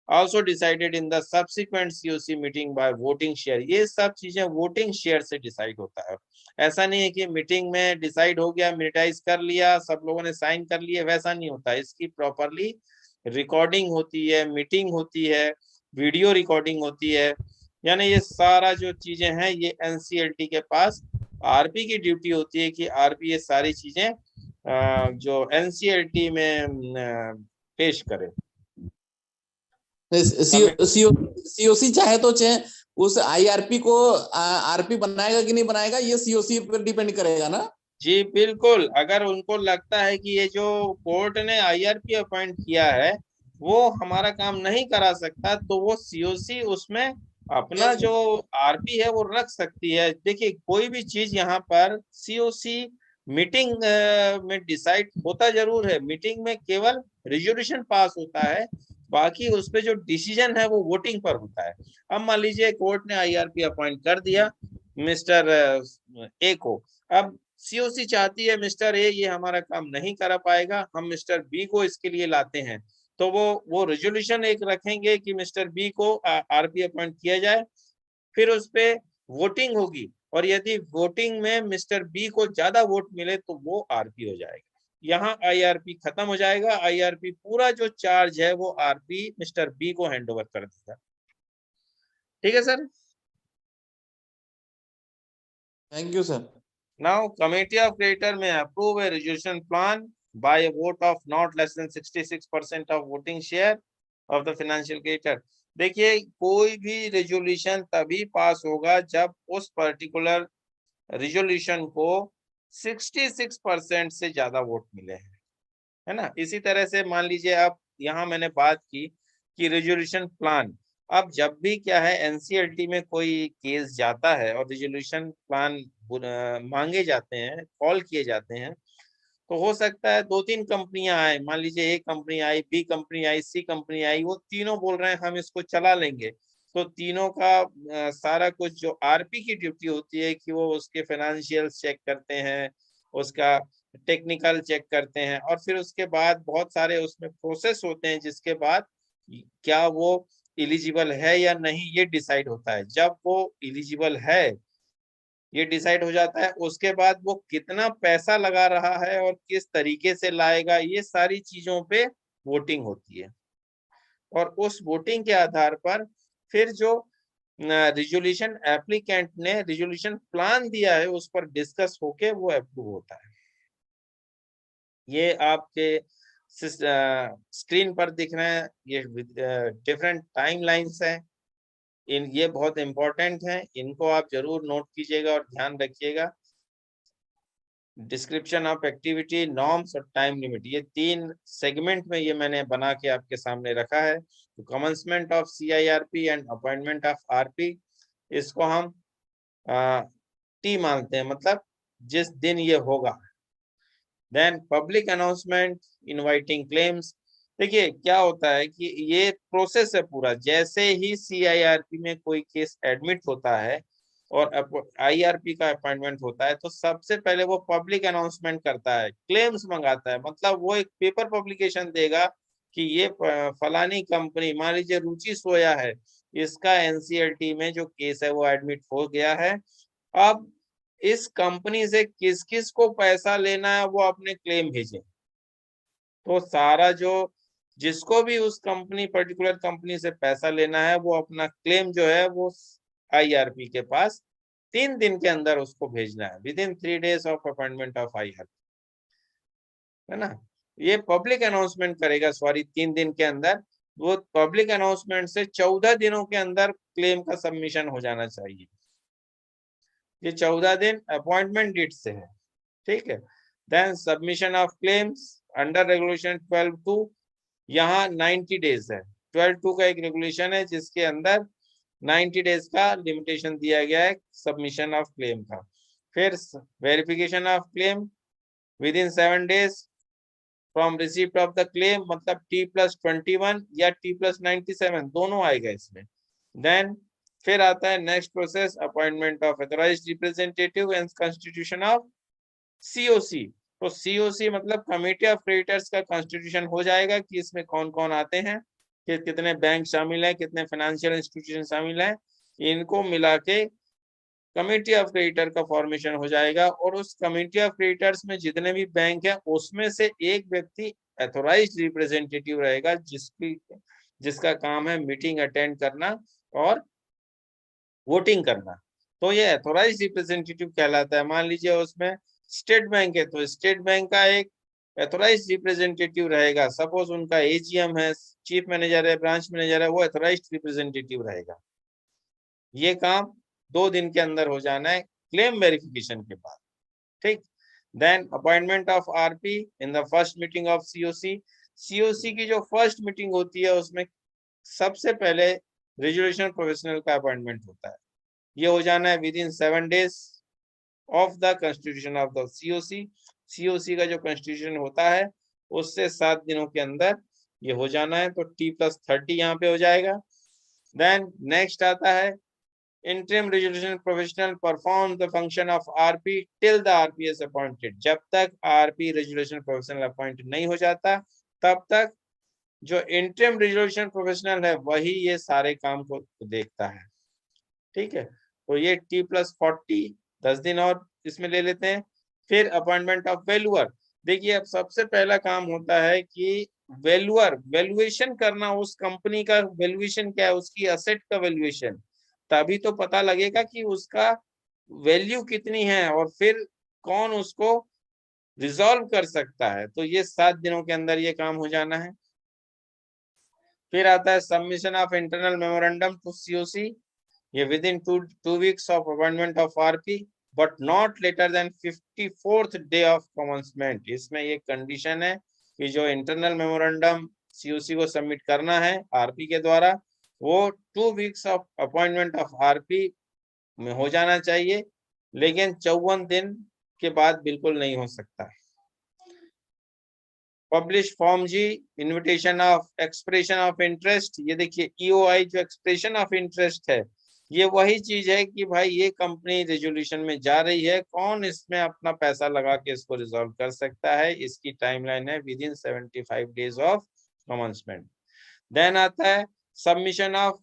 S2: also decided in the subsequent COC meeting by voting share। ये सब चीजें वोटिंग शेयर से डिसाइड होता है। ऐसा नहीं है कि मीटिंग में डिसाइड हो गया, मिनिटाइज कर लिया, सब लोगों ने साइन कर लिए, वैसा नहीं होता। इसकी प्रॉपरली रिकॉर्डिंग होती है, मीटिंग होती है, वीडियो रिकॉर्डिंग होती है। यानी ये सारा जो चीजें हैं ये एनसीएलटी के पास, आरपी की ड्यूटी होती है कि आरपी ये सारी चीजें जो एनसीएलटी में पेश करे।
S6: सीओसी चाहे तो चाहे उस आईआरपी को आरपी बनाएगा कि नहीं बनाएगा, ये सीओसी पर डिपेंड करेगा ना।
S2: जी बिल्कुल, अगर उनको लगता है कि ये जो कोर्ट ने आईआरपी अपॉइंट किया है वो हमारा काम नहीं करा सकता, तो वो सीओसी उसमें अपना जो आरपी है वो रख सकती है। देखिए कोई भी चीज यहाँ पर सीओसी मीटिंग में डिसाइड होता जरूर है, मीटिंग में केवल रिजोल्यूशन पास होता है, बाकी उस पे जो डिसीजन है वो वोटिंग पर होता है। अब मान लीजिए कोर्ट ने आईआरपी अपॉइंट कर दिया मिस्टर ए को, अब सीओसी चाहती है मिस्टर ए ये हमारा काम नहीं कर पाएगा, हम मिस्टर बी को इसके लिए लाते हैं, तो वो रेजोल्यूशन एक रखेंगे कि मिस्टर बी को आरपी अपॉइंट किया जाए, फिर उस पे वोटिंग होगी, और यदि वोटिंग में मिस्टर बी को ज्यादा वोट मिले तो वो आरपी हो जाएगा। यहाँ आईआरपी खत्म हो जाएगा, आईआरपी पूरा जो चार्ज है वो आरपी मिस्टर बी को हैंड ओवर कर देगा। ठीक है sir.
S6: Thank you sir.
S2: Now, committee of creditor may approve a resolution plan by a vote of not less than 66% of voting share of the financial creditor। देखिए कोई भी रेजोल्यूशन तभी पास होगा जब उस पर्टिकुलर रेजोल्यूशन को 66% से ज्यादा वोट मिले हैं, है ना। इसी तरह से मान लीजिए अब यहाँ मैंने बात की कि रेजोल्यूशन प्लान, अब जब भी क्या है एनसीएलटी में कोई केस जाता है और रेजोल्यूशन प्लान मांगे जाते हैं, कॉल किए जाते हैं, तो हो सकता है 2-3 कंपनियां आए, मान लीजिए ए कंपनी आई, बी कंपनी आई, सी कंपनी आई, वो तीनों बोल रहे हैं हम इसको चला लेंगे। तो तीनों का सारा कुछ जो आरपी की ड्यूटी होती है कि वो उसके फाइनेंशियल चेक करते हैं, उसका टेक्निकल चेक करते हैं, और फिर उसके बाद बहुत सारे उसमें प्रोसेस होते हैं जिसके बाद क्या वो एलिजिबल है या नहीं ये डिसाइड होता है। जब वो एलिजिबल है ये डिसाइड हो जाता है, उसके बाद वो कितना पैसा लगा रहा है और किस तरीके से लाएगा, ये सारी चीजों पे वोटिंग होती है। और उस वोटिंग के आधार पर फिर जो रिजोल्यूशन एप्लीकेंट ने रिजोल्यूशन प्लान दिया है उस पर डिस्कस होके वो अप्रूव होता है। ये आपके स्क्रीन पर दिख रहे हैं, ये डिफरेंट टाइमलाइंस हैं, ये बहुत इंपॉर्टेंट हैं, इनको आप जरूर नोट कीजिएगा और ध्यान रखिएगा। डिस्क्रिप्शन ऑफ एक्टिविटी, नॉर्म्स और टाइम लिमिट, ये 3 सेगमेंट में ये मैंने बना के आपके सामने रखा है। तो commencement of CIRP and appointment of RP, इसको हम टी मानते हैं, मतलब जिस दिन ये होगा। Then public announcement, inviting claims. देखिए क्या होता है कि ये प्रोसेस है पूरा, जैसे ही सीआईआरपी में कोई केस एडमिट होता है और आईआरपी का अपॉइंटमेंट होता है, तो सबसे पहले वो पब्लिक अनाउंसमेंट करता है, क्लेम्स मंगाता है, मतलब वो एक पेपर पब्लिकेशन देगा कि ये फलानी कंपनी, मान लीजिए रुचि सोया है, इसका एनसीएलटी में जो केस है वो एडमिट हो गया है। अब इस कंपनी से किस किस को पैसा लेना है वो अपने क्लेम भेजें। तो सारा जो जिसको भी उस कंपनी पर्टिकुलर कंपनी से पैसा लेना है वो अपना क्लेम जो है वो आईआरपी के पास 3 दिन के अंदर उसको भेजना है, with in 3 days of appointment of IRP, है ना। ये पब्लिक अनाउंसमेंट करेगा, सॉरी 3 दिन के अंदर, वो पब्लिक अनाउंसमेंट से 14 दिनों के अंदर क्लेम का सबमिशन हो जाना चाहिए। ये 14 दिन अपॉइंटमेंट डेट से है, ठीक है। Then submission of claims under regulation 12(2), यहाँ 90 डेज है। 12(2) का एक रेगुलेशन है जिसके अंदर 90 डेज का लिमिटेशन दिया गया है सबमिशन ऑफ क्लेम का। फिर verification of claim with in 7 days from receipt of the claim, मतलब T+21 या T+97 दोनों आएगा इसमें। देन फिर आता है next process, appointment of authorised representative and constitution of COC। तो COC मतलब कमेटी ऑफ क्रेडिटर्स का कॉन्स्टिट्यूशन हो जाएगा कि इसमें कौन कौन आते हैं, कि कितने बैंक शामिल हैं, कितने फाइनेंशियल इंस्टीट्यूशन शामिल हैं, इनको मिला के कमेटी ऑफ क्रेडिटर का फॉर्मेशन हो जाएगा। और उस कमेटी ऑफ क्रेडिटर्स में जितने भी बैंक हैं उसमें से एक व्यक्ति ऑथराइज्ड रिप्रेजेंटेटिव रहेगा जिसका काम है मीटिंग अटेंड करना और वोटिंग करना। तो ये ऑथराइज्ड रिप्रेजेंटेटिव कहलाता है। मान लीजिए उसमें स्टेट बैंक है तो स्टेट बैंक का एक ऑथराइज्ड रिप्रेजेंटेटिव रहेगा। सपोज उनका AGM है, चीफ मैनेजर है, ब्रांच मैनेजर है, वो ऑथराइज्ड रिप्रेजेंटेटिव रहेगा। ये काम 2 दिन के अंदर हो जाना है क्लेम वेरिफिकेशन के बाद, ठीक। Then appointment of RP in the first meeting of COC। COC की जो फर्स्ट मीटिंग होती है उसमें सबसे पहले रेजुलेशन प्रोफेशनल का अपॉइंटमेंट होता है। ये हो जाना है with in 7 days of the constitution of the COC। COC का जो कॉन्स्टिट्यूशन होता है उससे 7 दिनों के अंदर ये हो जाना है। तो T+30 यहाँ पे हो जाएगा। देन नेक्स्ट आता है interim resolution professional perform the function of RP till the RP is appointed। जब तक RP resolution professional appoint नहीं हो जाता तब तक जो interim resolution professional है वही ये सारे काम को देखता है, ठीक है। तो ये T+40 10 दिन और इसमें ले लेते हैं। फिर अपॉइंटमेंट ऑफ वैल्यूअर। देखिए अब सबसे पहला काम होता है कि वैल्यूएशन करना, उस कंपनी का वैल्यूएशन क्या है, उसकी असेट का वैल्यूएशन, तभी तो पता लगेगा कि उसका वैल्यू कितनी है और फिर कौन उसको रिजॉल्व कर सकता है। तो ये 7 दिनों के अंदर ये काम हो जाना है। फिर आता है submission of internal memorandum to COC। ये within 2 weeks of appointment of RP but not later than 54th day of commencement. इसमें ये कंडीशन है कि जो इंटरनल मेमोरेंडम COC को सबमिट करना है RP के द्वारा वो 2 weeks of appointment of RP में हो जाना चाहिए, लेकिन 54 दिन के बाद बिल्कुल नहीं हो सकता। Publish form G invitation of expression of interest. ये देखिए EOI जो एक्सप्रेशन ऑफ इंटरेस्ट है ये वही चीज है कि भाई ये कंपनी रेजोल्यूशन में जा रही है, कौन इसमें अपना पैसा लगा के इसको रिजॉल्व कर सकता है। इसकी टाइमलाइन है within 75 days of commencement. Then आता है submission of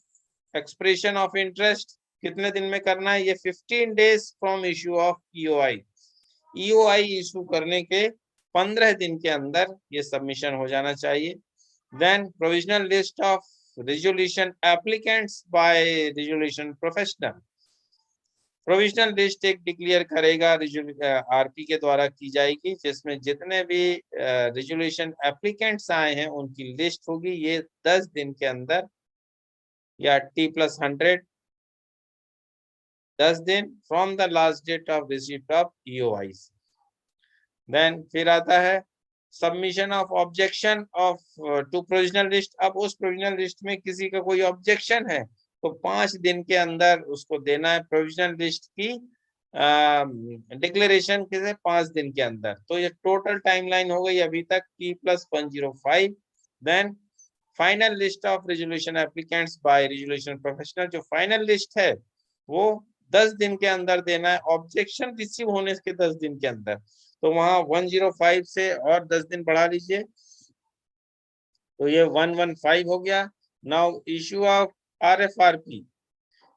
S2: expression of interest. कितने दिन में करना है, ये 15 days from issue of EOI। EOI issue करने के 15 दिन के अंदर ये सबमिशन हो जाना चाहिए। Then provisional list of resolution applicants by resolution professional। Provisional list एक डिक्लेयर करेगा RP के द्वारा की जाएगी, जिसमें जितने भी रेजोल्यूशन एप्लीकेंट्स आए हैं उनकी लिस्ट होगी। ये 10 दिन के अंदर या T+100 10 दिन from the last date of receipt of EOI। Then फिर आता है submission of objection of to provisional list. अब उस प्रोविजनल लिस्ट में किसी का कोई ऑब्जेक्शन है तो 5 दिन के अंदर उसको देना है प्रोविजनल लिस्ट की डिक्लेरेशन के 5 दिन के अंदर। तो ये टोटल टाइमलाइन हो गई अभी तक T+105। Then final list of resolution applicants by resolution professional. जो फाइनल लिस्ट है वो 10 दिन के अंदर देना है, ऑब्जेक्शन रिसीव होने के 10 दिन के अंदर। तो वहां 105 से और 10 दिन बढ़ा लीजिए तो ये 115 हो गया। Now issue of RFRP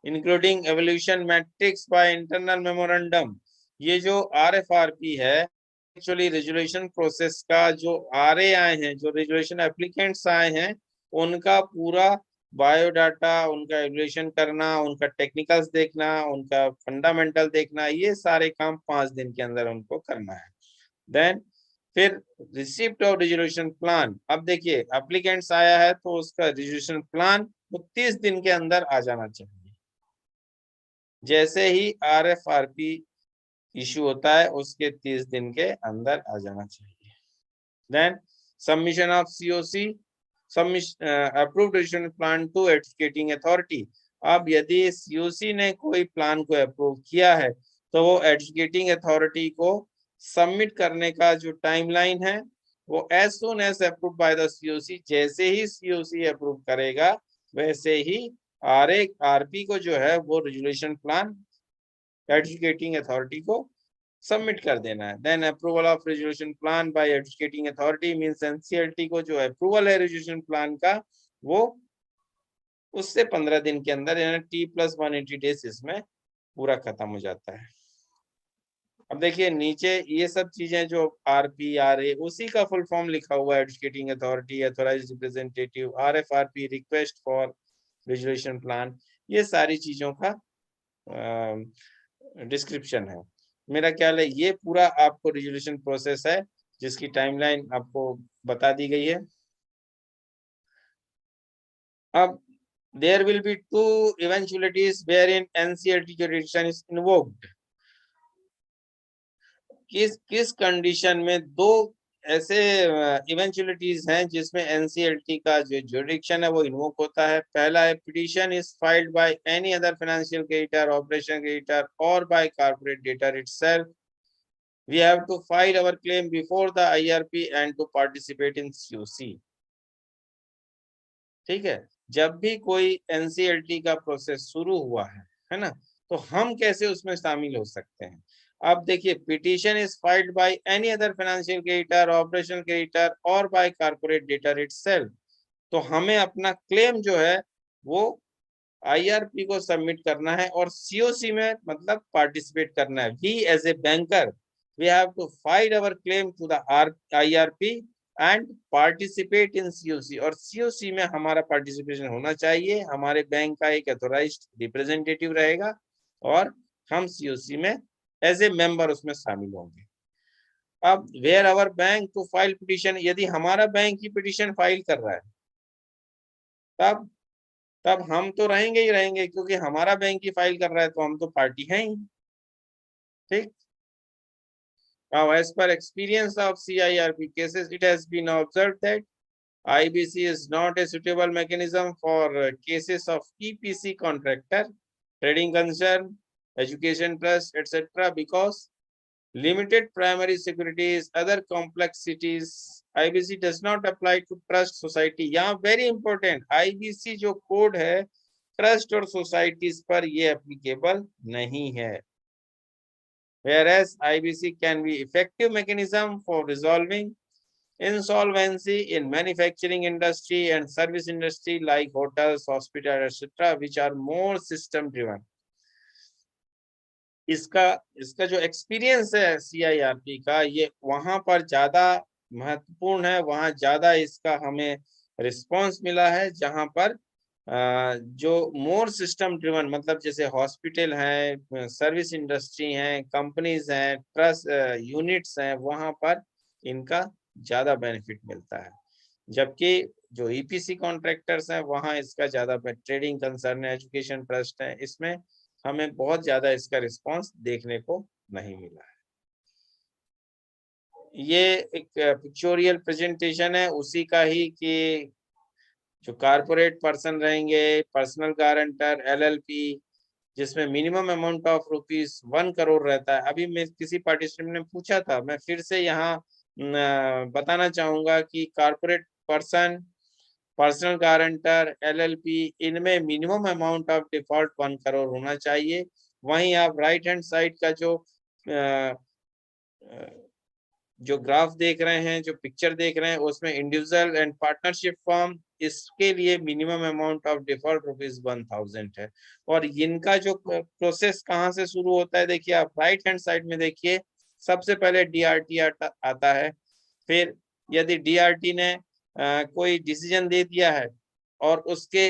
S2: including evolution matrix by internal memorandum. ये जो RFRP है एक्चुअली रेजोल्यूशन प्रोसेस का जो RA आए हैं, जो रेजोल्यूशन एप्लीकेंट्स आए हैं, उनका पूरा बायोडाटा, उनका एवोल्यूशन करना, उनका टेक्निकल्स देखना, उनका फंडामेंटल देखना, ये सारे काम 5 दिन के अंदर उनको करना है। देन फिर रिसिप्ट ऑफ रेजोल्यूशन प्लान। अब देखिए एप्लीकेंट्स आया है तो उसका रेजोल्यूशन प्लान 30 दिन के अंदर आ जाना चाहिए। जैसे ही RFRP इशू होता है उसके 30 दिन के अंदर आ जाना चाहिए। Then submission of COC, approved registration plan to adjudicating authority. अब यदि COC ने कोई प्लान को अप्रूव किया है तो वो एडजुकेटिंग अथॉरिटी को सबमिट करने का जो टाइमलाइन है वो as soon as approved by the COC, जैसे ही COC अप्रूव करेगा वैसे ही RP को जो है वो रेजुलेशन प्लान एडजुकेटिंग अथॉरिटी को सबमिट कर देना है। Then approval of resolution plan by adjudicating authority means NCLT को जो अप्रूवल है रेजुलेशन प्लान का वो उससे 15 दिन के अंदर यानी T+180 डेज इसमें पूरा खत्म हो जाता है। अब देखिए नीचे ये सब चीजें जो RP RA उसी का फुल फॉर्म लिखा हुआ है, adjudicating authority, authorised representative, RFRP request for resolution plan, ये सारी चीजों का डिस्क्रिप्शन है। मेरा ख्याल है ये पूरा आपको रेजुलेशन प्रोसेस है जिसकी टाइमलाइन आपको बता दी गई है। अब there will be two eventualities wherein NCLT jurisdiction is invoked। किस कंडीशन में दो ऐसे इवेंचुअलिटीज हैं जिसमें NCLT का जो जुरिडिक्शन है वो इन्वोक होता है। पहला है petition is filed by any other financial creditor, operation creditor और by corporate debtor itself. We have to file our claim before the IRP and to participate in COC। ठीक है, जब भी कोई NCLT का प्रोसेस शुरू हुआ है ना, तो हम कैसे उसमें शामिल हो सकते हैं। अब देखिए petition is filed by any other financial creditor, operational creditor और बाय कॉर्पोरेट डेटर इटसेल्फ। तो हमें अपना क्लेम जो है वो IRP को सबमिट करना है और COC में मतलब पार्टिसिपेट करना है। We as a banker we have to file our claim to the IRP and participate in COC। और COC में हमारा पार्टिसिपेशन होना चाहिए, हमारे बैंक का एक ऑथराइज्ड रिप्रेजेंटेटिव रहेगा और हम COC में एज ए मेंबर उसमें शामिल होंगे। अब where our bank to file petition, यदि हमारा बैंक ही पिटीशन फाइल कर रहा है तब हम तो रहेंगे ही रहेंगे, क्योंकि हमारा बैंक ही फाइल कर रहा है तो हम तो पार्टी हैं ही। ठीक। Now, as per experience of CIRP cases, it has been observed that IBC is not a suitable mechanism for cases of EPC contractor, trading concern, education trust, etc. because limited primary securities, other complexities, IBC does not apply to trust society। यहाँ very important, IBC जो कोड है ट्रस्ट और सोसाइटीज पर ये एप्लीकेबल नहीं है। Whereas IBC can be effective mechanism for resolving insolvency in manufacturing industry and service industry like hotels, hospitals, etc., which are more system driven। इसका जो एक्सपीरियंस है CIRP का, ये वहां पर ज्यादा महत्वपूर्ण है, वहां ज्यादा इसका हमें रिस्पांस मिला है, जहां पर जो मोर सिस्टम ड्रिवन मतलब जैसे हॉस्पिटल है, सर्विस इंडस्ट्री है, कंपनीज हैं, ट्रस्ट यूनिट्स हैं, वहां पर इनका ज्यादा बेनिफिट मिलता है। जबकि जो EPC कॉन्ट्रैक्टर्स हैं वहां इसका ज्यादा, ट्रेडिंग कंसर्न है, एजुकेशन ट्रस्ट है, इसमें हमें बहुत ज्यादा इसका रिस्पांस देखने को नहीं मिला है। ये एक पिक्चोरियल प्रेजेंटेशन है उसी का ही कि जो कारपोरेट पर्सन रहेंगे, पर्सनल गारंटर, LLP, जिसमें मिनिमम अमाउंट ऑफ ₹1 करोड़ रहता है। अभी मैं किसी पार्टिसिपेंट ने पूछा था, मैं फिर से यहाँ बताना चाहूंगा कि corporate person, personal guarantor, LLP, इनमें minimum amount of default 1 crore होना चाहिए। वहीं आप राइट हैंड साइड का जो ग्राफ देख रहे हैं, जो पिक्चर देख रहे हैं, उसमें इंडिविजुअल एंड पार्टनरशिप फॉर्म, इसके लिए मिनिमम अमाउंट ऑफ डिफॉल्ट ₹1000 है। और इनका जो प्रोसेस कहाँ से शुरू होता है, देखिए आप राइट हैंड साइड में देखिए, सबसे पहले DRT आता है। फिर यदि DRT ने कोई डिसीजन दे दिया है और उसके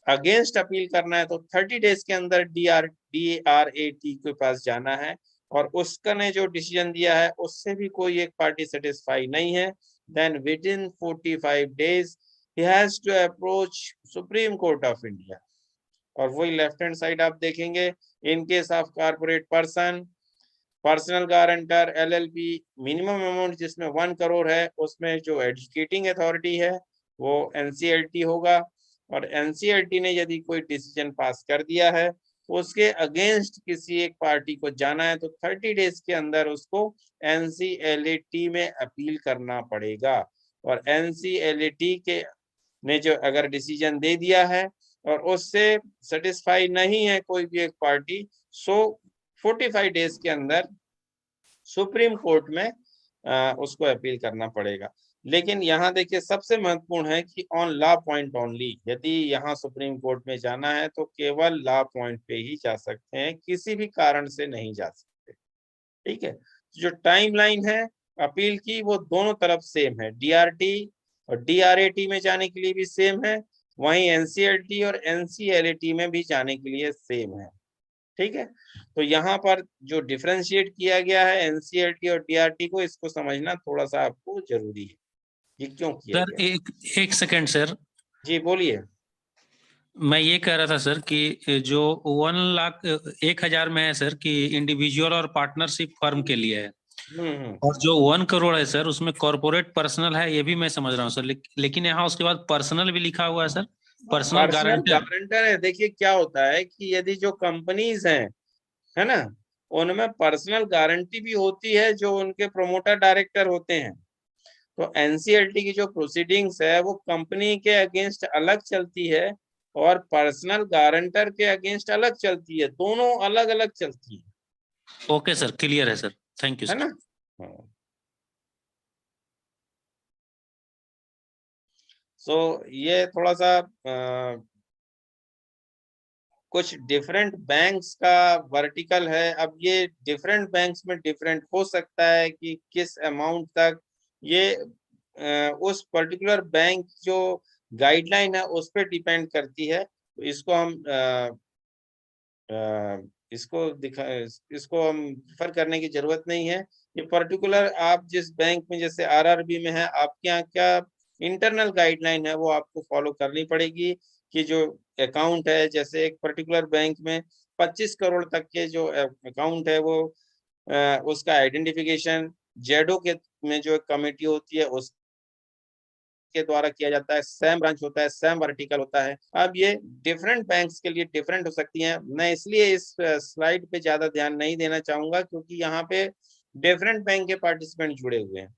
S2: अगेंस्ट अपील करना है तो 30 डेज के अंदर DRAT के पास जाना है, और उसका ने जो डिसीजन दिया है उससे भी कोई एक पार्टी सेटिस्फाई नहीं है, then within 45 days he has to approach supreme court of India. और वही लेफ्ट हैंड साइड आप देखेंगे in case of corporate person, personal guarantor, LLP, minimum amount जिसमें 1 करोड़ है, उसमें जो एजुकेटिंग अथॉरिटी है वो NCLT होगा। और NCLT ने यदि कोई डिसीजन पास कर दिया है, उसके अगेंस्ट किसी एक पार्टी को जाना है, तो 30 डेज के अंदर उसको NCLAT में अपील करना पड़ेगा। और NCLAT के ने जो अगर डिसीजन दे दिया है और उससे सेटिस्फाई नहीं है कोई भी एक पार्टी, सो 45 डेज के अंदर सुप्रीम कोर्ट में उसको अपील करना पड़ेगा। लेकिन यहाँ देखिए सबसे महत्वपूर्ण है कि ऑन लॉ पॉइंट ओनली, यदि यहाँ सुप्रीम कोर्ट में जाना है तो केवल लॉ पॉइंट पे ही जा सकते हैं, किसी भी कारण से नहीं जा सकते। ठीक है, जो टाइमलाइन है अपील की वो दोनों तरफ सेम है, DRT और DRAT में जाने के लिए भी सेम है, वहीं NCLT और NCLAT में भी जाने के लिए सेम है। ठीक है, तो यहाँ पर जो डिफरेंशिएट किया गया है NCLT और DRT को, इसको समझना थोड़ा सा आपको जरूरी है, ये क्यों किया
S3: सर
S2: गया।
S3: एक सेकंड सर,
S2: जी बोलिए।
S3: मैं ये कह रहा था सर कि जो 1,01,000 में है सर कि इंडिविजुअल और पार्टनरशिप फर्म के लिए है, और जो 1 करोड़ है सर उसमें कॉर्पोरेट पर्सनल है, ये भी मैं समझ रहा हूँ सर, लेकिन यहाँ उसके बाद पर्सनल भी लिखा हुआ है सर, पर्सनल
S2: गारंटर है। देखिए क्या होता है कि यदि जो कंपनीज हैं, है ना, उनमें पर्सनल गारंटी भी होती है जो उनके प्रोमोटर डायरेक्टर होते हैं। तो NCLT की जो प्रोसीडिंग्स है वो कंपनी के अगेंस्ट अलग चलती है और पर्सनल गारंटर के अगेंस्ट अलग चलती है, दोनों अलग अलग चलती है।
S3: ओके सर, क्लियर है सर, थैंक यू
S2: है
S3: सर।
S2: ना। सो ये थोड़ा सा कुछ डिफरेंट बैंक्स का वर्टिकल है। अब ये डिफरेंट बैंक्स में डिफरेंट हो सकता है कि किस अमाउंट तक ये उस पर्टिकुलर बैंक जो गाइडलाइन है उस पर डिपेंड करती है। तो इसको हम इसको हम प्रेफर करने की जरूरत नहीं है। ये पर्टिकुलर आप जिस बैंक में, जैसे RRB में है, आपके यहाँ क्या इंटरनल गाइडलाइन है वो आपको फॉलो करनी पड़ेगी कि जो अकाउंट है, जैसे एक पर्टिकुलर बैंक में 25 करोड़ तक के जो अकाउंट है वो उसका आइडेंटिफिकेशन जेडो के में जो कमेटी होती है उसके द्वारा किया जाता है, सैम ब्रांच होता है, सैम वर्टिकल होता है। अब ये डिफरेंट बैंक्स के लिए डिफरेंट हो सकती हैं। मैं इसलिए इस स्लाइड पे ज्यादा ध्यान नहीं देना चाहूंगा क्योंकि यहाँ पे डिफरेंट बैंक के पार्टिसिपेंट जुड़े हुए हैं।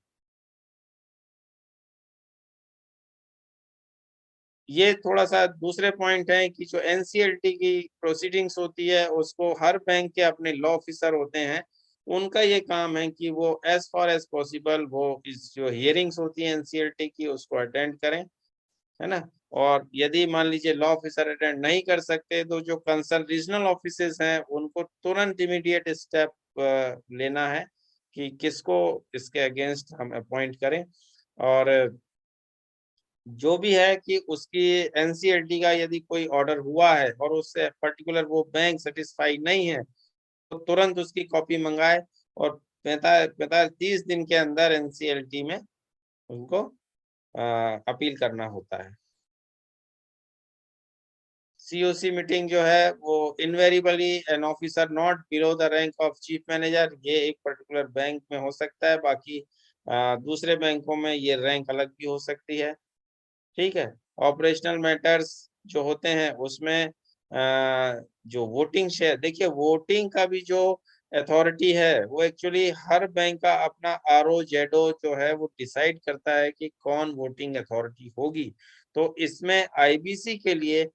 S2: ये थोड़ा सा दूसरे पॉइंट है कि जो NCLT की प्रोसीडिंग्स होती है उसको हर बैंक के अपने लॉ ऑफिसर होते हैं, उनका ये काम है कि वो एज फार एज पॉसिबल वो इस जो हियरिंग्स होती है NCLT की उसको अटेंड करें, है ना। और यदि मान लीजिए लॉ ऑफिसर अटेंड नहीं कर सकते तो जो कंसर्न रीजनल ऑफिसेस हैं उनको तुरंत इमीडिएट स्टेप लेना है कि किसको इसके अगेंस्ट हम अपॉइंट करें। और जो भी है कि उसकी NCLT का यदि कोई ऑर्डर हुआ है और उससे पर्टिकुलर वो बैंक सेटिस्फाई नहीं है तो तुरंत उसकी कॉपी मंगाए और 30 दिन के अंदर NCLT में उनको अपील करना होता है। COC मीटिंग जो है वो invariably an officer not below the rank of chief manager, ये एक पर्टिकुलर बैंक में हो सकता है, बाकी दूसरे बैंकों में ये रैंक अलग भी हो सकती है। ठीक है, ऑपरेशनल मैटर्स जो होते हैं उसमें जो वोटिंग शेयर, देखिए वोटिंग का भी जो अथॉरिटी है वो एक्चुअली हर बैंक का अपना RO जेडो जो है वो डिसाइड करता है कि कौन वोटिंग अथॉरिटी होगी। तो इसमें IBC के लिए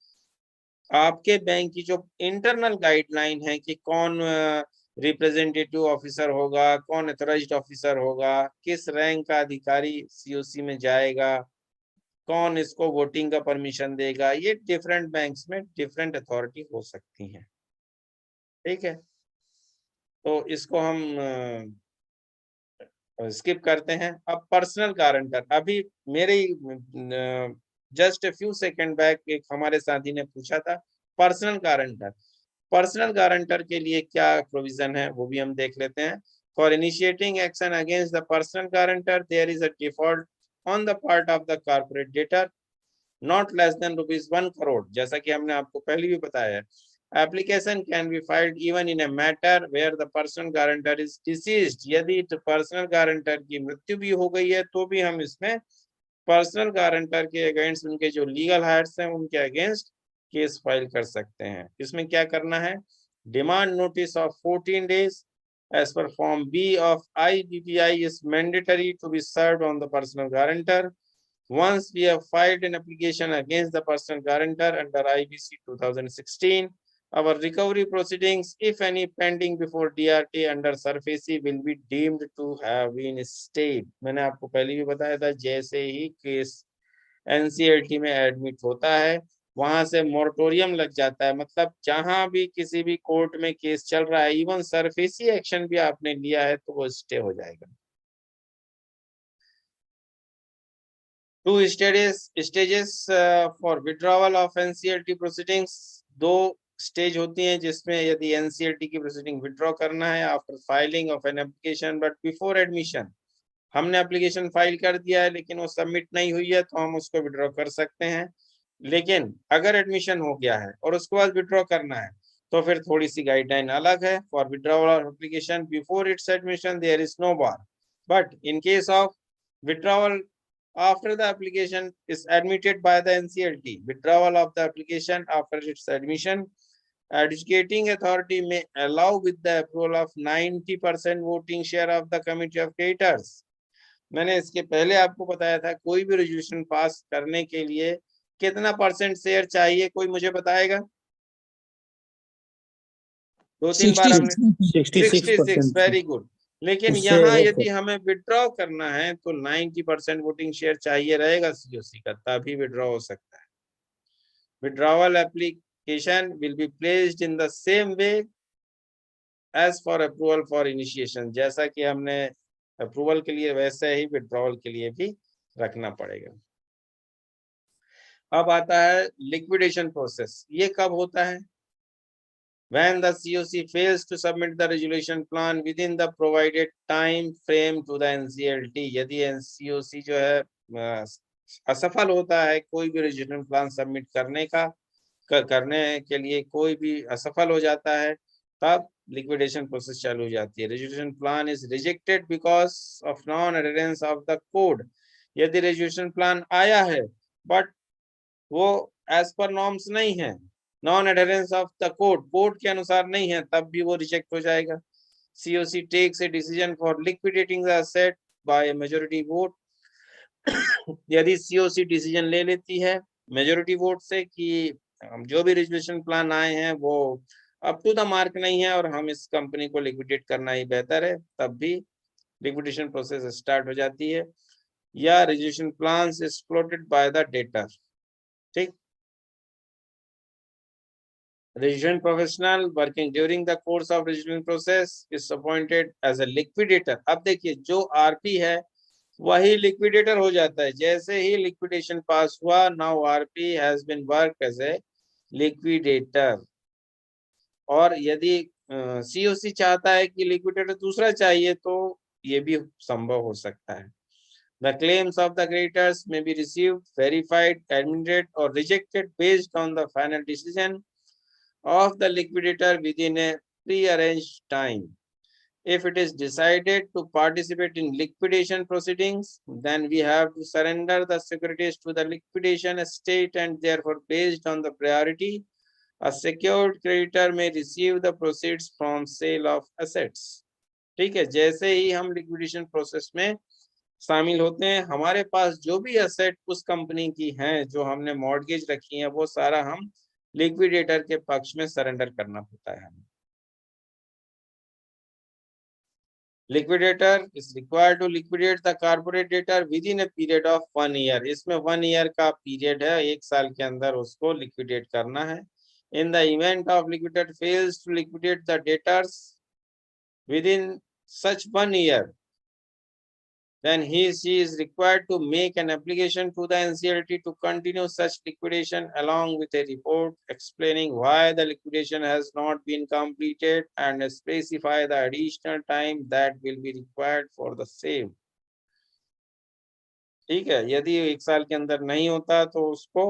S2: आपके बैंक की जो इंटरनल गाइडलाइन है कि कौन रिप्रेजेंटेटिव ऑफिसर होगा, कौन अथॉराइज्ड ऑफिसर होगा, किस रैंक का अधिकारी COC में जाएगा, कौन इसको वोटिंग का परमिशन देगा, ये डिफरेंट बैंक्स में डिफरेंट अथॉरिटी हो सकती हैं। ठीक है, तो इसको हम स्किप करते हैं। अब पर्सनल गारंटर, अभी मेरे just a few second back एक हमारे साथी ने पूछा था पर्सनल गारंटर। पर्सनल गारंटर के लिए क्या प्रोविजन है वो भी हम देख लेते हैं। For initiating action against the personal guarantor there is a default on the part of the corporate debtor not less than ₹1 crore, जैसा कि हमने आपको पहले भी बताया है। Application can be filed even in a matter where the personal guarantor is deceased. यदि पर्सनल गारंटर की मृत्यु भी हो गई है तो भी हम इसमें पर्सनल गारंटर के अगेंस्ट, उनके जो लीगल हायर्स हैं उनके अगेंस्ट केस फाइल कर सकते हैं। इसमें क्या करना है? Demand notice of 14 days as per form B of IBPI is mandatory to be served on the personal guarantor. Once we have filed an application against the personal guarantor under IBC 2016, our recovery proceedings, if any, pending before DRT under SARFAESI will be deemed to have been stayed. मैंने आपको पहले भी बताया था, जैसे ही केस NCLT में एडमिट होता है वहां से मोरेटोरियम लग जाता है। मतलब जहां भी किसी भी कोर्ट में केस चल रहा है, इवन SARFAESI एक्शन भी आपने लिया है तो वो स्टे हो जाएगा। Two stages for withdrawal of NCLT proceedings. दो स्टेज होती हैं जिसमें यदि NCLT की प्रोसीडिंग विड्रॉ करना है after filing of an application but before admission. हमने एप्लीकेशन फाइल कर दिया है लेकिन वो सबमिट नहीं हुई है तो हम उसको विड्रॉ कर सकते हैं। लेकिन अगर एडमिशन हो गया है और उसके बाद विड्रॉ करना है तो फिर थोड़ी सी गाइडलाइन अलग है। For withdrawal of application before its admission there is no bar, but in case of withdrawal after the application is admitted by the NCLT, withdrawal of the application after its admission, adjudicating authority may allow with the approval of 90% voting share of the committee of creditors. मैंने इसके पहले आपको बताया था कोई भी रेजोल्यूशन पास करने के लिए कितना परसेंट शेयर चाहिए, कोई मुझे बताएगा? दो तीन बार हमने 66, वेरी गुड। लेकिन यहाँ यदि हमें विड्रॉ करना है तो 90% वोटिंग शेयर चाहिए रहेगा COC का, तभी विड्रॉ हो सकता है। Withdrawal application will be placed in the same way as for approval for initiation. जैसा कि हमने अप्रूवल के लिए वैसे ही विड्रॉवल के लिए भी रखना पड़ेगा। अब आता है लिक्विडेशन प्रोसेस। ये कब होता है? When the COC fails to submit the resolution plan within the provided time frame to the NCLT, यदि COC जो है असफल होता है कोई भी रेजोल्यूशन प्लान सबमिट करने के लिए कोई भी असफल हो जाता है, तब लिक्विडेशन प्रोसेस चालू हो जाती है। Resolution plan is rejected because of non adherence of the code. यदि रेजोल्यूशन प्लान आया है बट वो एज पर नॉर्म्स नहीं है, non adherence of the code के अनुसार नहीं है, तब भी वो रिजेक्ट हो जाएगा। COC takes a decision for liquidating the asset by majority vote. यदि COC डिसीजन ले लेती है मेजॉरिटी वोट से कि जो भी रेजोल्यूशन प्लान आए हैं वो अप टू द मार्क नहीं है और हम इस कंपनी को लिक्विडेट करना ही बेहतर है, तब भी लिक्विडेशन प्रोसेस स्टार्ट हो जाती है। या resolution plans is floated by the debtor. ठीक, resolution professional working during the course of resolution process is appointed as a liquidator। अब देखिए जो RP है वही लिक्विडेटर हो जाता है। जैसे ही लिक्विडेशन पास हुआ, now RP has been worked as a liquidator। और यदि COC चाहता है कि लिक्विडेटर दूसरा चाहिए तो ये भी संभव हो सकता है। The claims of the creditors may be received, verified, admitted or rejected based on the final decision of the liquidator within a pre-arranged time. If it is decided to participate in liquidation proceedings, then we have to surrender the securities to the liquidation estate, and therefore based on the priority, a secured creditor may receive the proceeds from sale of assets। ठीक है, जैसे ही हम लिक्विडेशन प्रोसेस में शामिल होते हैं, हमारे पास जो भी एसेट उस कंपनी की हैं जो हमने मॉर्गेज रखी है वो सारा हम लिक्विडेटर के पक्ष में सरेंडर करना होता है। Liquidator is required to liquidate the corporate debtor within a period of 1 year. इसमें 1 ईयर का पीरियड है, 1 साल के अंदर उसको लिक्विडेट करना है। In the event of liquidator fails to liquidate the debtors within such 1 year, then she is required to make an application to the NCLT to continue such liquidation along with a report explaining why the liquidation has not been completed and specify the additional time that will be required for the same। ठीक है, यदि 1 साल के अंदर नहीं होता तो उसको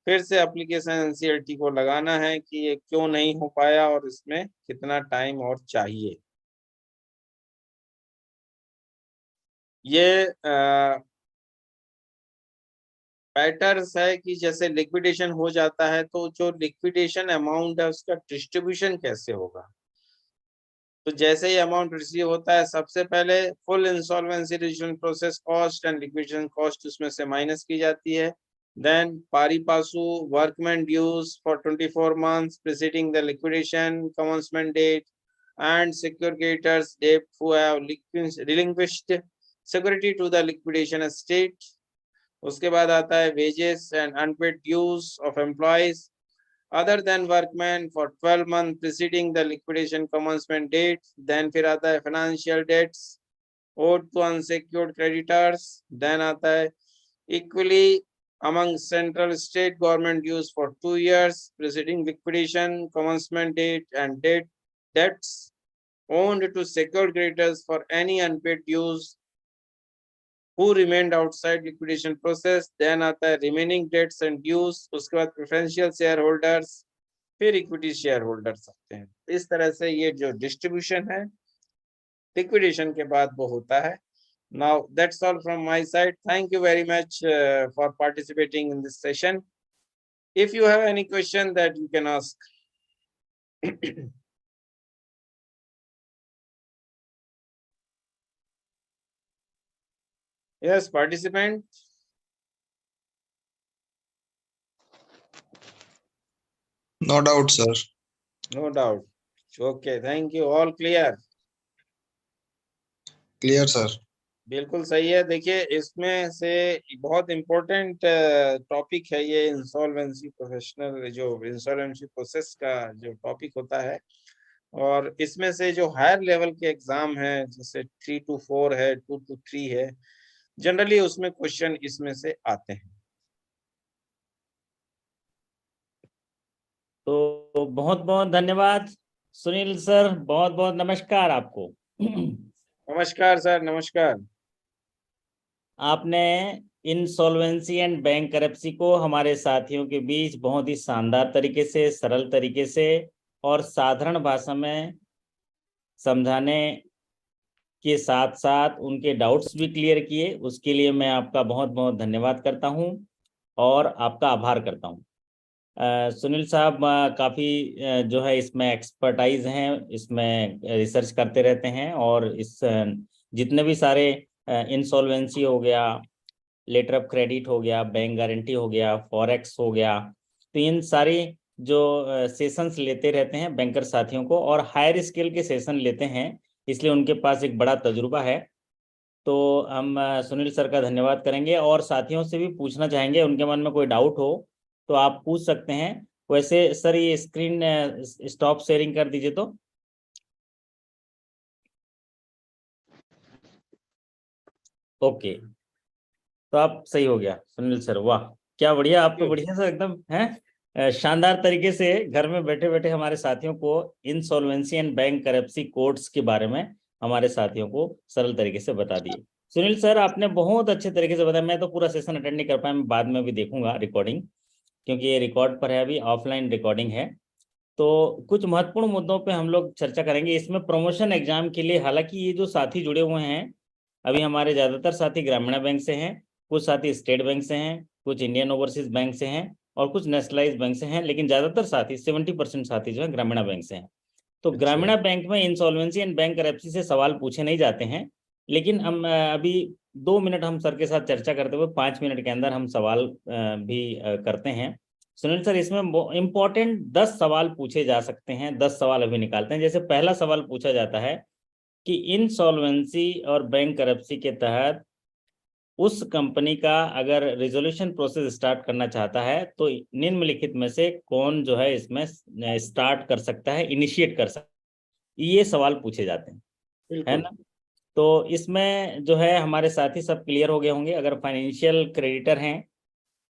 S2: फिर से एप्लीकेशन एनसीईआरटी को लगाना है कि ये क्यों नहीं हो पाया और इसमें कितना टाइम और चाहिए। ये पैटर्न्स है कि जैसे लिक्विडेशन हो जाता है तो जो लिक्विडेशन अमाउंट है उसका डिस्ट्रीब्यूशन कैसे होगा। तो जैसे ही अमाउंट रिसीव होता है सबसे पहले full insolvency resolution process cost and liquidation cost उसमें से माइनस की जाती है। Then pari passu workman dues for 24 months preceding the liquidation commencement date and securitors debt who have relinquished security to the liquidation estate। उसके बाद आता है wages and unpaid dues of employees other than workmen for 12 months preceding the liquidation commencement date। then फिर आता है financial debts owed to unsecured creditors। then आता है equally among central state government dues for 2 years preceding liquidation commencement date and debts owed to secured creditors for any unpaid dues who remained outside liquidation process। then आता है remaining debts and dues। उसके बाद preferential shareholders, फिर equity shareholders आते हैं। इस तरह से ये जो distribution है liquidation के बाद वो होता है। Now that's all from my side. Thank you very much for participating in this session. If you have any question that you can ask. Yes, participant.
S7: No doubt, sir.
S2: No doubt. Okay, thank you. All clear.
S7: Clear, sir.
S2: बिल्कुल सही है। देखिए इसमें से बहुत इम्पोर्टेंट टॉपिक है ये इंसॉल्वेंसी प्रोफेशनल जो इंसॉल्वेंसी प्रोसेस का जो टॉपिक होता है, और इसमें से जो हायर लेवल के एग्जाम है जैसे 3 to 4 है, 2 to 3 है, जनरली उसमें क्वेश्चन इसमें से आते हैं।
S8: तो बहुत बहुत धन्यवाद सुनील सर, बहुत बहुत नमस्कार आपको।
S2: नमस्कार सर, नमस्कार।
S8: आपने इंसॉल्वेंसी एंड बैंक करप्सी को हमारे साथियों के बीच बहुत ही शानदार तरीके से, सरल तरीके से और साधारण भाषा में समझाने के साथ साथ उनके डाउट्स भी क्लियर किए, उसके लिए मैं आपका बहुत बहुत धन्यवाद करता हूं और आपका आभार करता हूं। सुनील साहब काफ़ी जो है इसमें एक्सपर्टाइज हैं, इसमें रिसर्च करते रहते हैं और इस जितने भी सारे इंसॉल्वेंसी हो गया, लेटर ऑफ क्रेडिट हो गया, बैंक गारंटी हो गया, फॉरेक्स हो गया, तो इन सारी जो सेशंस लेते रहते हैं बैंकर साथियों को, और हायर स्केल के सेशन लेते हैं, इसलिए उनके पास एक बड़ा तजुर्बा है। तो हम सुनील सर का धन्यवाद करेंगे और साथियों से भी पूछना चाहेंगे, उनके मन में कोई डाउट हो तो आप पूछ सकते हैं। वैसे सर ये स्क्रीन स्टॉप शेयरिंग कर दीजिए। तो ओके, तो आप सही हो गया सुनील सर, वाह क्या बढ़िया, आप तो बढ़िया सर एकदम हैं, शानदार तरीके से घर में बैठे बैठे हमारे साथियों को इंसॉल्वेंसी एंड बैंक करप्सी कोड्स के बारे में हमारे साथियों को सरल तरीके से बता दिए। सुनील सर आपने बहुत अच्छे तरीके से बताया, मैं तो पूरा सेशन अटेंड नहीं कर पाया, मैं बाद में भी देखूंगा रिकॉर्डिंग, क्योंकि ये रिकॉर्ड पर है, अभी ऑफलाइन रिकॉर्डिंग है। तो कुछ महत्वपूर्ण मुद्दों पे हम लोग चर्चा करेंगे इसमें प्रमोशन एग्जाम के लिए। हालांकि ये जो साथी जुड़े हुए हैं अभी हमारे ज़्यादातर साथी ग्रामीण बैंक से हैं, कुछ साथी स्टेट बैंक से हैं, कुछ इंडियन ओवरसीज बैंक से हैं और कुछ नेशनलाइज बैंक से हैं, लेकिन ज़्यादातर साथी 70% साथी जो है ग्रामीण बैंक से हैं। तो ग्रामीण बैंक में इंसॉल्वेंसी एंड बैंक करप्सी से सवाल पूछे नहीं जाते हैं, लेकिन हम अभी 2 मिनट हम सर के साथ चर्चा करते हुए 5 मिनट के अंदर हम सवाल भी करते हैं। सुनील सर इसमें इम्पोर्टेंट 10 सवाल पूछे जा सकते हैं, 10 सवाल अभी निकालते हैं। जैसे पहला सवाल पूछा जाता है कि इंसॉल्वेंसी और बैंक करप्सी के तहत उस कंपनी का अगर रिजोल्यूशन प्रोसेस स्टार्ट करना चाहता है तो निम्नलिखित में से कौन जो है इसमें स्टार्ट कर सकता है, इनिशिएट कर सकता है, ये सवाल पूछे जाते हैं, है ना। तो इसमें जो है हमारे साथी सब क्लियर हो गए होंगे। अगर फाइनेंशियल क्रेडिटर हैं,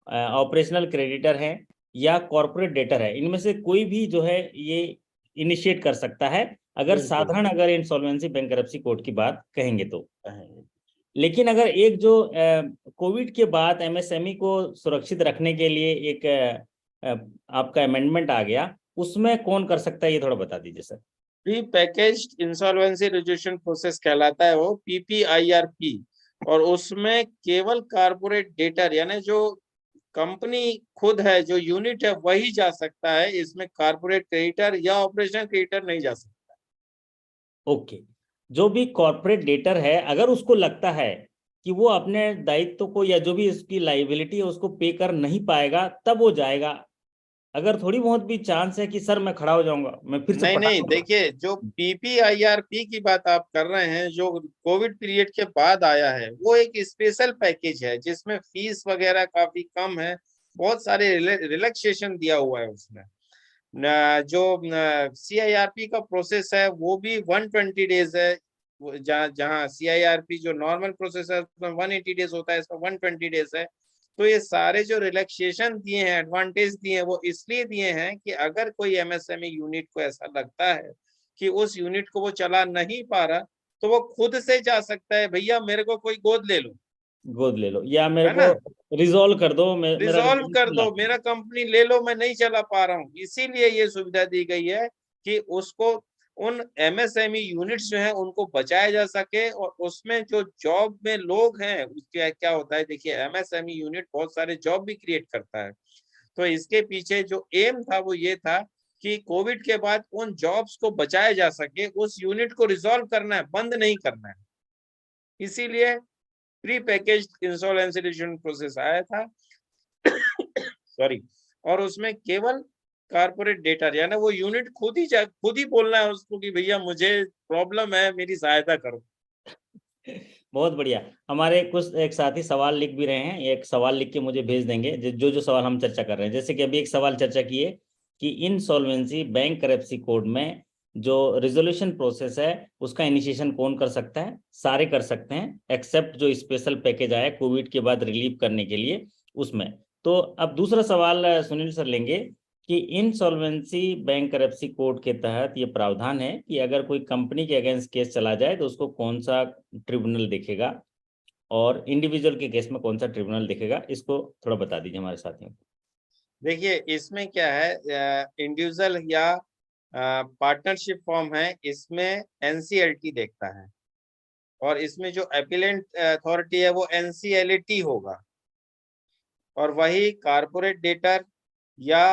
S8: ऑपरेशनल क्रेडिटर हैं या कॉर्पोरेट डेटर है, इनमें से कोई भी जो है ये इनिशिएट कर सकता है, अगर साधारण अगर इंसॉल्वेंसी बैंक करप्सी कोड की बात कहेंगे तो। लेकिन अगर एक जो कोविड के बाद एमएसएमई को सुरक्षित रखने के लिए एक आपका अमेंडमेंट आ गया, उसमें कौन कर सकता है, ये थोड़ा बता दीजिए sir.
S2: Pre packaged insolvency resolution process कहलाता है वो, PPIRP। और उसमें केवल कारपोरेट डेटर यानी जो कंपनी खुद है, जो यूनिट है, वही जा सकता है। इसमें कारपोरेट क्रेडिटर या ऑपरेशनल क्रेडिटर नहीं जा सकता।
S8: ओके, जो भी कॉर्पोरेट डेटर है, अगर उसको लगता है कि वो अपने दायित्व को या जो भी इसकी लाइबिलिटी है उसको पे कर नहीं पाएगा, तब वो जाएगा। अगर थोड़ी बहुत भी चांस है कि सर मैं खड़ा हो जाऊंगा, मैं फिर से
S2: नहीं, देखिए, जो PPIRP की बात आप कर रहे हैं, जो कोविड पीरियड के बाद आया है, वो एक स्पेशल पैकेज है जिसमें फीस वगैरह काफी कम है, बहुत सारे रिलैक्सेशन दिया हुआ है उसमें। जो CIRP का प्रोसेस है वो भी 120 डेज है, जहाँ CIRP जो नॉर्मल प्रोसेस है उसमें 180 डेज होता है, इसमें 120 डेज है। तो ये सारे जो रिलैक्सेशन दिए हैं, एडवांटेज दिए हैं, वो इसलिए दिए हैं कि अगर कोई MSME यूनिट को ऐसा लगता है कि उस यूनिट को वो चला नहीं पा रहा, तो वो खुद से जा सकता है, भैया मेरे को कोई गोद ले लो,
S8: गोद ले लो, या मेरे
S2: है ना,
S8: को रिजॉल्व कर दो,
S2: रिजॉल्व कर दो, मेरा कंपनी ले लो, मैं नहीं चला पा रहा हूँ। इसीलिए ये सुविधा दी गई है कि उसको उन MSME यूनिट्स जो है उनको बचाया जा सके। और उसमें जो जॉब में लोग हैं, उसके क्या होता है, देखिए, MSME यूनिट बहुत सारे जॉब भी क्रिएट करता है। तो इसके पीछे जो एम था वो ये था कि कोविड के बाद उन जॉब्स को बचाया जा सके, उस यूनिट को रिजॉल्व करना है, बंद नहीं करना है। इसीलिए pre packaged insolvency resolution process आया था सॉरी। और उसमें केवल कारपोरेट डेटा यानी वो यूनिट खुद ही बोलना है उसको कि भैया मुझे प्रॉब्लम है, मेरी सहायता करो।
S8: बहुत बढ़िया। हमारे कुछ एक साथी सवाल लिख भी रहे हैं, एक सवाल लिख के मुझे भेज देंगे जो सवाल हम चर्चा कर रहे हैं। जैसे कि अभी एक सवाल चर्चा किए कि इनसॉल्वेंसी बैंक करप्सी कोड में जो रिजोल्यूशन प्रोसेस है उसका इनिशिएशन कौन कर सकता है? सारे कर सकते हैं, एक्सेप्ट जो स्पेशल पैकेज आया कोविड के बाद रिलीव करने के लिए उसमें। तो अब दूसरा सवाल सुनील सर लेंगे कि इनसॉल्वेंसी बैंक करप्सी कोड के तहत ये प्रावधान है कि अगर कोई कंपनी के अगेंस्ट केस चला जाए तो उसको कौन सा ट्रिब्यूनल देखेगा और इंडिविजुअल के केस में कौन सा ट्रिब्यूनल देखेगा, इसको थोड़ा बता दीजिए हमारे साथियों को।
S2: देखिए, इसमें क्या है, इंडिविजुअल या पार्टनरशिप फॉर्म है, इसमें NCLT देखता है। और इसमें जो अपीलेंट अथॉरिटी है वो NCLAT होगा। और वही कारपोरेट डेटर या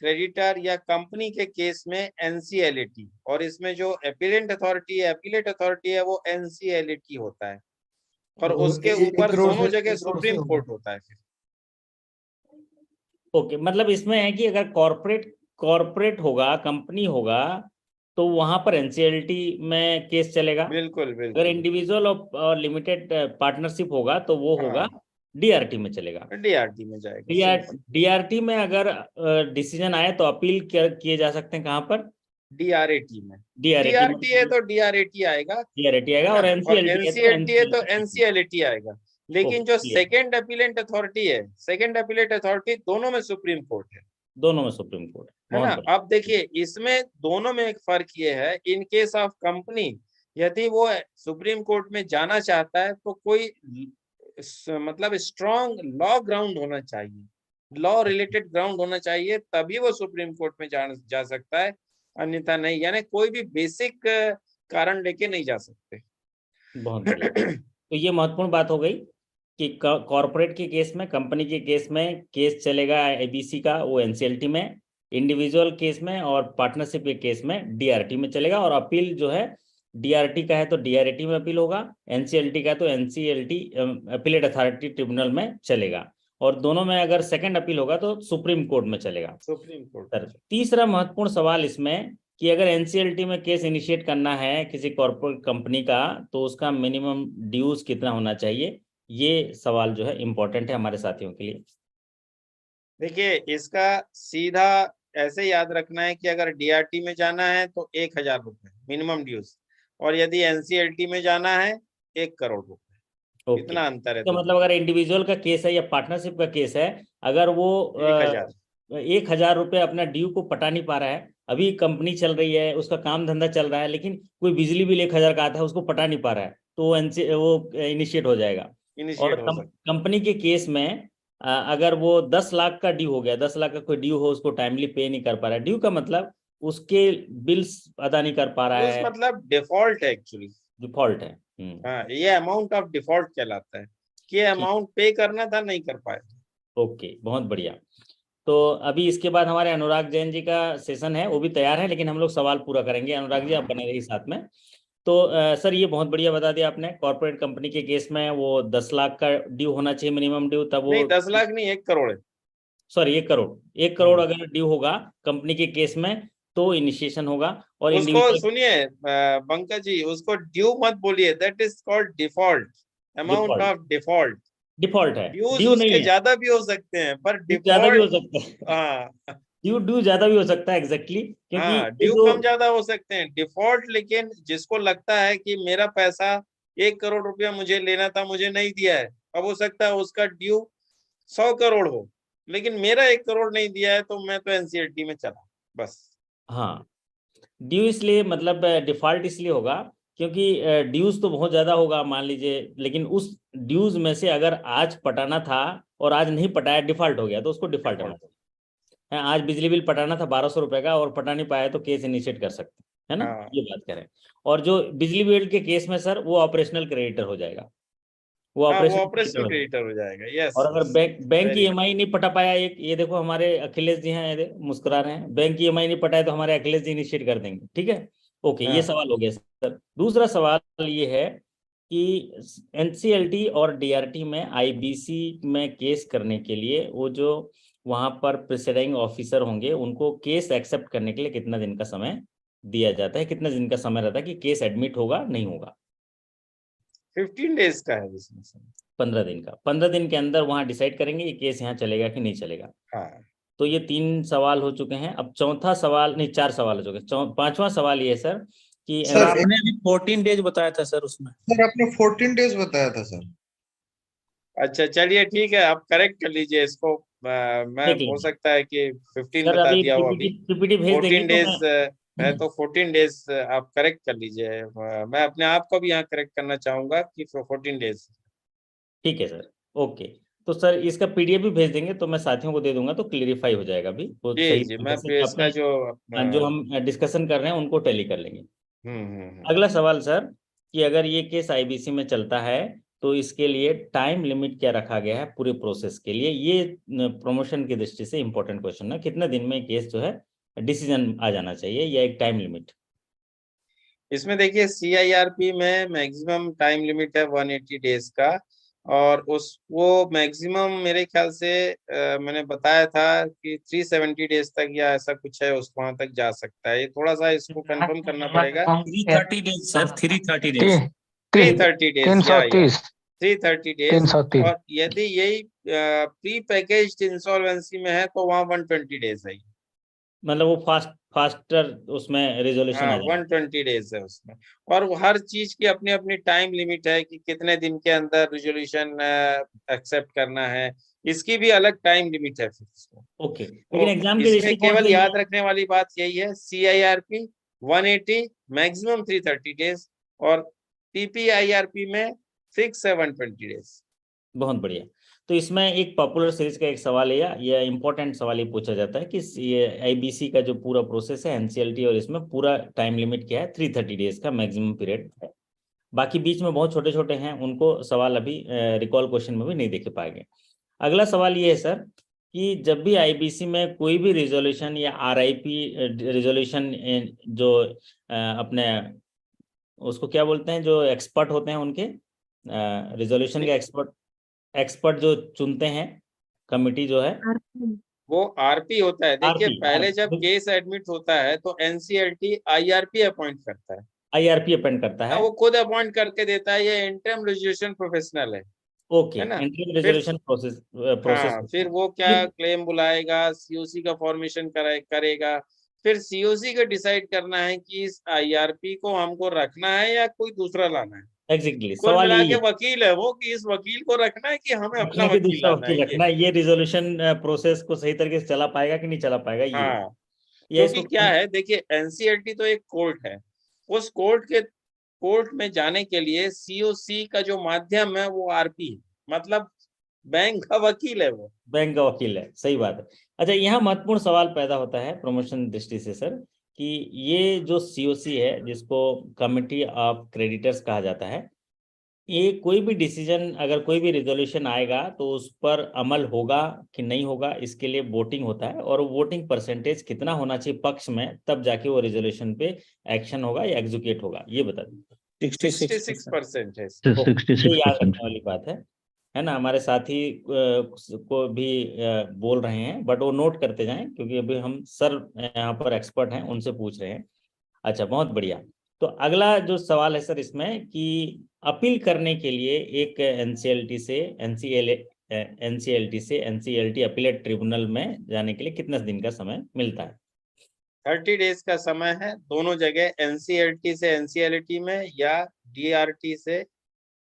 S2: क्रेडिटर या कंपनी के केस में NCLAT। और इसमें जो अपीलेंट अथॉरिटी है, अपीलेट अथॉरिटी है, वो NCLAT होता है। और उसके ऊपर दोनों जगह सुप्रीम कोर्ट होता है फिर।
S8: ओके, मतलब इसमें है कि अगर कॉर्पोरेट होगा, कंपनी होगा, तो वहां पर NCLT में केस चलेगा।
S2: बिल्कुल
S8: अगर इंडिविजुअल और लिमिटेड पार्टनरशिप होगा तो वो होगा DRT में चलेगा,
S2: DRT में जाएगा।
S8: DRT में अगर डिसीजन आए तो अपील किए जा सकते हैं कहाँ पर?
S2: DRAT में।
S8: DRT
S2: है तो DRAT आएगा,
S8: और
S2: NCLT है तो NCLAT आएगा। लेकिन जो सेकंड अपीलेंट अथॉरिटी है, सेकंड अपीलेट अथॉरिटी, दोनों में सुप्रीम कोर्ट है।
S8: दोनों में सुप्रीम कोर्ट
S2: है ना। अब देखिए, इसमें दोनों में एक फर्क ये है, इन केस ऑफ कंपनी यदि वो सुप्रीम कोर्ट में जाना चाहता है तो कोई मतलब स्ट्रॉन्ग लॉ ग्राउंड होना चाहिए, लॉ रिलेटेड ग्राउंड होना चाहिए, तभी वो सुप्रीम कोर्ट में जा सकता है, अन्यथा नहीं। यानी कोई भी बेसिक कारण लेके नहीं जा सकते।
S8: बहुत बढ़िया। तो ये महत्वपूर्ण बात हो गई कि कॉर्पोरेट के केस में, कंपनी के केस में केस चलेगा ABC का, वो NCLT में, इंडिविजुअल केस में और पार्टनरशिप के केस में DRT में चलेगा। और अपील जो है DRT का है तो DRAT में अपील होगा, NCLT का है तो NCLT अपीलेट अथॉरिटी ट्रिब्यूनल में चलेगा। और दोनों में अगर सेकंड अपील होगा तो सुप्रीम कोर्ट में चलेगा।
S2: Supreme court.
S8: सर, तीसरा महत्वपूर्ण सवाल इसमें कि अगर NCLT में केस इनिशिएट करना है किसी कॉर्पोरेट कंपनी का तो उसका मिनिमम ड्यूज कितना होना चाहिए, ये सवाल जो है इम्पोर्टेंट है हमारे साथियों के लिए।
S2: देखिए, इसका सीधा ऐसे याद रखना है कि अगर DRT में जाना है तो 1000 रुपए मिनिमम ड्यूज, और यदि NCLT में जाना है 1 करोड़ रुपए। इतना अंतर है।
S8: तो मतलब अगर इंडिविजुअल का केस है या पार्टनरशिप का केस है, अगर वो 1000 रुपये अपना ड्यू को पटा नहीं पा रहा है, अभी कंपनी चल रही है, उसका काम धंधा चल रहा है, लेकिन कोई बिजली बिल 1000 का आता है, उसको पटा नहीं पा रहा है, तो वो इनिशिएट हो जाएगा। और
S2: इनिशिएट हो सकता
S8: कंपनी के केस में अगर वो 10 लाख का ड्यू हो गया, 10 लाख का कोई ड्यू हो, उसको टाइमली पे नहीं कर पा रहा है, ड्यू का मतलब उसके बिल्स अदा नहीं कर पा रहा
S2: है,
S8: है,
S2: मतलब डिफॉल्ट है एक्चुअली।
S8: डिफॉल्ट है।
S2: हाँ, ये अमाउंट ऑफ डिफॉल्ट कहलाता है कि अमाउंट पे करना था, नहीं कर पाए।
S8: ओके, बहुत बढ़िया। तो अभी इसके बाद हमारे अनुराग जैन जी का सेशन है, वो भी तैयार है, लेकिन हम लोग सवाल पूरा करेंगे। अनुराग जी आप बने रहिए साथ में। तो सर ये बहुत बढ़िया बता दिया आपने, कॉर्पोरेट कंपनी के केस में वो 10 लाख का ड्यू होना चाहिए मिनिमम ड्यू, तब वो
S2: नहीं 10 लाख नहीं, 1 करोड़ है।
S8: सॉरी 1 करोड़, 1 करोड़ अगर ड्यू होगा कंपनी के केस में तो इनिशिएशन होगा। और
S2: उसको
S8: इंडिविजुअल
S2: सुनिए पंकज जी, उसको ड्यू मत बोलिए, that is called default, amount of default.
S8: Default है,
S2: ड्यूज
S8: ड्यू नहीं
S2: उसके
S8: है,
S2: ज्यादा भी हो सकते हैं, पर
S8: ज्यादा भी हो
S2: डिफॉल्ट
S8: सकता है,
S2: हाँ
S8: ड्यू ज्यादा भी हो सकता है, एग्जैक्टली क्योंकि
S2: हाँ,
S8: ये
S2: ड्यू
S8: जो
S2: कम ज्यादा हो सकते हैं। डिफॉल्ट, लेकिन जिसको लगता है कि मेरा पैसा 1 करोड़ रुपया मुझे लेना था, मुझे नहीं दिया है, अब हो सकता है उसका ड्यू 100 करोड़ हो, लेकिन मेरा 1 करोड़ नहीं दिया है, तो मैं तो एनसीएलटी में चला बस।
S8: हाँ, ड्यू इसलिए मतलब डिफॉल्ट इसलिए होगा क्योंकि ड्यूज तो बहुत ज्यादा होगा मान लीजिए, लेकिन उस ड्यूज में से अगर आज पटाना था और आज नहीं पटाया, डिफॉल्ट हो गया, तो उसको डिफॉल्ट होना चाहिए। आज बिजली बिल पटाना था 1200 रुपए का और पटा नहीं पाया तो केस इनिशिएट कर सकते हैं, है ना,
S2: हाँ
S8: ये बात करें। और जो बिजली बिल के केस में सर वो ऑपरेशनल क्रेडिटर हो जाएगा, वो
S2: हाँ, वो
S8: ऑपरेशनल
S2: ऑपरेशनल
S8: क्रेडिटर हो जाएगा।
S2: क्रेडिटर हो जाएगा। यस
S8: और अगर
S2: यस,
S8: बैंक की
S2: वेरी
S8: ईएमआई नहीं पटा पाया, एक ये देखो हमारे अखिलेश जी हैं, ये मुस्कुरा रहे हैं, बैंक की ईएमआई नहीं पटाए तो हमारे अखिलेश जी इनिशिएट कर देंगे, ठीक है। ओके, ये
S2: हाँ।
S8: सवाल हो गया सर। दूसरा सवाल ये है कि एनसीएलटी और डीआरटी में आईबीसी में केस करने के लिए वो जो वहां पर प्रिसाइडिंग ऑफिसर होंगे उनको केस एक्सेप्ट करने के लिए कितना दिन का समय दिया जाता है, कितना दिन का समय रहता है कि केस एडमिट होगा नहीं होगा?
S2: 15 डेज का है इसमें से।
S8: 15 दिन का, 15 दिन के अंदर वहां डिसाइड करेंगे ये केस यहाँ चलेगा कि नहीं चलेगा।
S2: हाँ,
S8: तो ये 3 सवाल हो चुके हैं। अब चौथा सवाल, नहीं 4 सवाल हो चुके हैं, 5वां सवाल ये है सर कि
S7: सर,
S3: आपने अभी 14 डेज बताया था सर उसमें।
S7: सर आपने 14 डेज बताया था सर।
S2: अच्छा चलिए ठीक है, आप करेक्ट कर लीजिए इसको। मैं
S8: देख
S2: हो
S8: लीजिए
S2: सकता है कि 15
S8: सर,
S2: बता
S8: अभी
S2: दिया हो, अभी
S8: पीपीटी भेज देंगे
S2: 14
S8: तो
S2: डेज है,
S8: मैं
S2: तो 14 डेज आप करेक्ट कर लीजिए। मैं अपने आप को भी यहाँ करेक्ट करना चाहूंगा कि 14 डेज।
S8: ठीक है सर, ओके। तो सर इसका पीडीएफ भी भेज देंगे तो मैं साथियों को दे दूंगा तो क्लियरिफाई हो जाएगा अभी, वो
S2: जी
S8: सही
S2: जी, मैं
S8: तरीके से
S2: फिर इसका
S8: अपने
S2: जो
S8: जो हम डिस्कशन कर रहे हैं उनको टैली कर लेंगे।
S2: हम्म।
S8: अगला सवाल सर कि अगर ये केस आईबीसी में चलता है तो इसके लिए टाइम लिमिट क्या रखा गया है पूरे प्रोसेस के लिए? ये प्रमोशन की दृष्टि से इंपॉर्टेंट क्वेश्चन है, कितने दिन में केस जो है डिसीजन आ जाना चाहिए या एक टाइम लिमिट?
S2: इसमें देखिए सीआईआरपी में मैक्सिमम टाइम लिमिट है 180 डेज का, और वो मैक्सिमम मेरे ख्याल से मैंने बताया था कि 370 डेज तक या ऐसा कुछ है, उस वहां तक जा सकता है। ये थोड़ा सा इसको कंफर्म करना पड़ेगा।
S3: 330 डेज सर, 330 डेज।
S2: 330 डेज या 330 डेज।
S9: 330।
S2: और यदि यही प्री पैकेज्ड इंसॉल्वेंसी में है तो वहाँ 120 डेज है।
S8: मतलब वो फास्टर उसमें रिजोल्यूशन आ
S2: हाँ,
S8: जाएगा।
S2: 120 डेज है उसमें। और वो हर चीज की अपनी अपनी टाइम लिमिट है कि कितने दिन के अंदर रिजोल्यूशन एक्सेप्ट करना है, इसकी भी अलग टाइम लिमिट है फिर इसको।
S8: ओके, लेकिन
S2: तो
S8: एग्जाम के
S2: इसमें
S8: दृष्टिकोण
S2: केवल
S8: से
S2: याद रखने वाली बात यही है, सीआईआरपी 180 मैक्सिमम 330 डेज, और पीपीआईआरपी में फिक्स है 120 डेज।
S8: बहुत बढ़िया। तो इसमें एक पॉपुलर सीरीज का एक सवाल है, या इंपॉर्टेंट सवाल ये पूछा जाता है कि ये आईबीसी का जो पूरा प्रोसेस है एनसीएलटी और इसमें पूरा टाइम लिमिट क्या है? 330 डेज का मैक्सिमम पीरियड है। बाकी बीच में बहुत छोटे छोटे हैं, उनको सवाल अभी रिकॉल क्वेश्चन में भी नहीं देखे पाएंगे। अगला सवाल ये है सर कि जब भी आईबीसी में कोई भी रिजोल्यूशन या आरआईपी रिजोल्यूशन जो अपने उसको क्या बोलते हैं, जो एक्सपर्ट होते हैं उनके रिजोल्यूशन के एक्सपर्ट जो चुनते हैं कमिटी जो है,
S2: वो आरपी होता है। देखिए
S8: आरपी
S2: पहले जब केस एडमिट होता है तो एनसीएलटी आईआरपी अपॉइंट करता है।
S8: आईआरपी अपॉइंट करता है,
S2: वो खुद अपॉइंट करके देता है, ये इंटरम रेजोल्यूशन प्रोफेशनल है।
S8: ओके,
S2: है ना।
S8: इंटरम
S2: फिर
S8: रेजोल्यूशन प्रोसेस
S2: हाँ, फिर वो क्या क्लेम बुलाएगा, सीओसी का फॉर्मेशन करेगा, फिर सीओसी को डिसाइड करना है कि इस आईआरपी को हमको रखना है या कोई दूसरा लाना है।
S8: एग्जैक्टली
S2: कुल
S8: सवाल
S2: मिला
S8: यही
S2: के
S8: है,
S2: वकील है वो, कि इस वकील को रखना है कि हमें अपना
S8: कि
S2: वकील
S8: दूसरा
S2: लाना है
S8: वकील रखना है, ये रिजोल्यूशन प्रोसेस को सही तरीके से चला पाएगा कि नहीं चला पाएगा,
S2: हाँ,
S8: ये
S2: क्योंकि क्या है, देखिए एनसीएलटी तो एक कोर्ट है, उस कोर्ट के कोर्ट में जाने के लिए सीओसी का जो माध्यम है वो आरपी है, मतलब बैंक का वकील है वो।
S8: बैंक का वकील है, सही बात है। अच्छा, यहाँ महत्वपूर्ण सवाल पैदा होता है प्रमोशन दृष्टि से सर, कि ये जो सीओसी है, जिसको कमिटी ऑफ क्रेडिटर्स कहा जाता है, ये कोई भी डिसीजन, अगर कोई भी रिजोल्यूशन आएगा तो उस पर अमल होगा कि नहीं होगा, इसके लिए वोटिंग होता है, और वोटिंग परसेंटेज कितना होना चाहिए पक्ष में, तब जाके वो रिजोल्यूशन पे एक्शन होगा या एग्जीक्यूट होगा। ये बता दीजिए।
S2: 66% है।
S8: ये याद रखने वाली बात है ना। हमारे साथी को भी बोल रहे हैं, बट वो नोट करते जाएं, क्योंकि अभी हम सर यहाँ पर एक्सपर्ट हैं, उनसे पूछ रहे हैं। अच्छा, बहुत बढ़िया। तो अगला जो सवाल है सर इसमें, कि अपील करने के लिए एक एनसीएलटी से एनसीएलटी अपीलेट ट्रिब्यूनल में जाने के लिए कितने दिन का समय मिलता है?
S2: 30 डेज का समय है, दोनों जगह, एनसीएलटी से एनसीएलटी में या डीआरटी से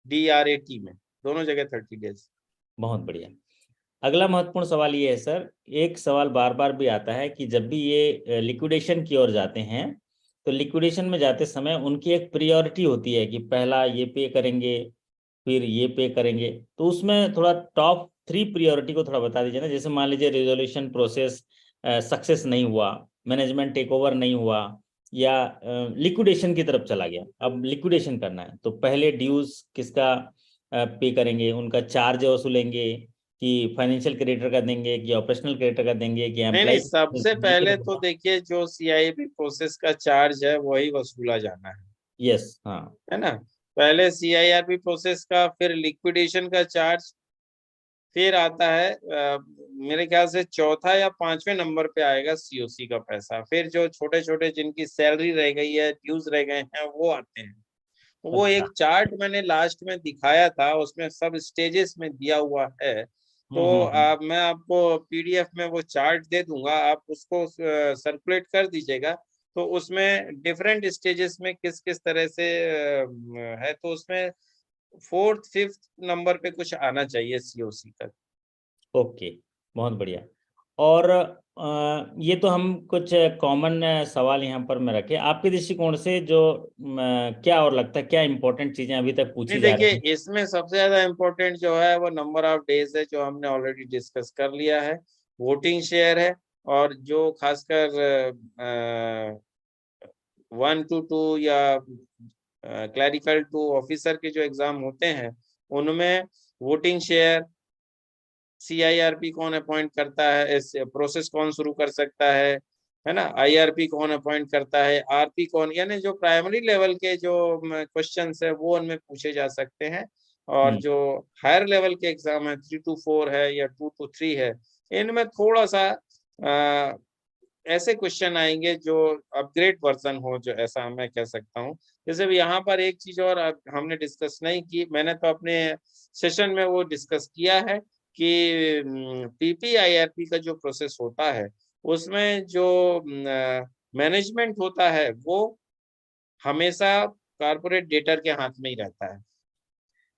S2: डीआरएटी में, दोनों जगह 30 डेज।
S8: बहुत बढ़िया। अगला महत्वपूर्ण सवाल ये है सर, एक सवाल बार बार भी आता है कि जब भी ये लिक्विडेशन की ओर जाते हैं, तो लिक्विडेशन में जाते समय उनकी एक प्रायोरिटी होती है कि पहला ये पे करेंगे, फिर ये पे करेंगे। तो उसमें थोड़ा टॉप 3 प्रायोरिटी को थोड़ा बता दीजिए ना। जैसे मान लीजिए रिजोल्यूशन प्रोसेस सक्सेस नहीं हुआ, मैनेजमेंट टेक ओवर नहीं हुआ, या लिक्विडेशन की तरफ चला गया, अब लिक्विडेशन करना है, तो पहले ड्यूज किसका पे करेंगे, उनका चार्ज वसूलेंगे, कि फाइनेंशियल क्रेडिटर का देंगे, कि ऑपरेशनल क्रेडिटर का देंगे, कि
S2: नहीं,
S8: एम्प्लॉय?
S2: सबसे पहले तो देखिए जो सीआईबी प्रोसेस का चार्ज है वही वसूला जाना है।
S8: यस, हाँ,
S2: है ना। पहले सीआईआरपी प्रोसेस का, फिर लिक्विडेशन का चार्ज, फिर आता है मेरे ख्याल से चौथा या 5वें नंबर पे आएगा सीओसी का पैसा। फिर जो छोटे छोटे जिनकी सैलरी रह गई है, ड्यूज रह गए हैं, वो आते हैं। वो
S8: अच्छा।
S2: एक चार्ट मैंने लास्ट में दिखाया था, उसमें सब स्टेजेस में दिया हुआ है। तो मैं आपको पीडीएफ में वो चार्ट दे दूंगा, आप उसको सर्कुलेट कर दीजिएगा। तो उसमें डिफरेंट स्टेजेस में किस किस तरह से है, तो उसमें 4th 5th नंबर पे कुछ आना चाहिए सीओसी का।
S8: ओके, बहुत बढ़िया। और ये तो हम कुछ कॉमन सवाल यहाँ पर मैं रखे, आपके दृष्टिकोण से जो क्या और लगता है, क्या इंपॉर्टेंट चीजें अभी तक पूछी
S2: नहीं,
S8: जा रही हैं?
S2: देखिए इसमें सबसे ज्यादा इम्पोर्टेंट जो है वो नंबर ऑफ डेज है, जो हमने ऑलरेडी डिस्कस कर लिया है। वोटिंग शेयर है, और जो खासकर 1 to 2 या क्लैरिकल 2 ऑफिसर के जो एग्जाम होते हैं, उनमें वोटिंग शेयर, सीआईआरपी कौन अपॉइंट करता है, इस प्रोसेस कौन शुरू कर सकता है ना, आईआरपी कौन अपॉइंट करता है, आरपी कौन, यानी जो प्राइमरी लेवल के जो क्वेश्चंस है वो उनमें पूछे जा सकते हैं। और जो हायर लेवल के एग्जाम है, 3 to 4 है या 2 to 3 है, इनमें थोड़ा सा ऐसे क्वेश्चन आएंगे जो अपग्रेड वर्जन हो, जो ऐसा मैं कह सकता हूँ। जैसे भी यहाँ पर एक चीज और हमने डिस्कस नहीं की, मैंने तो अपने सेशन में वो डिस्कस किया है कि पीपीआईआरपी का जो प्रोसेस होता है, उसमें जो मैनेजमेंट होता है वो हमेशा कॉर्पोरेट डेटर के हाथ में ही रहता है,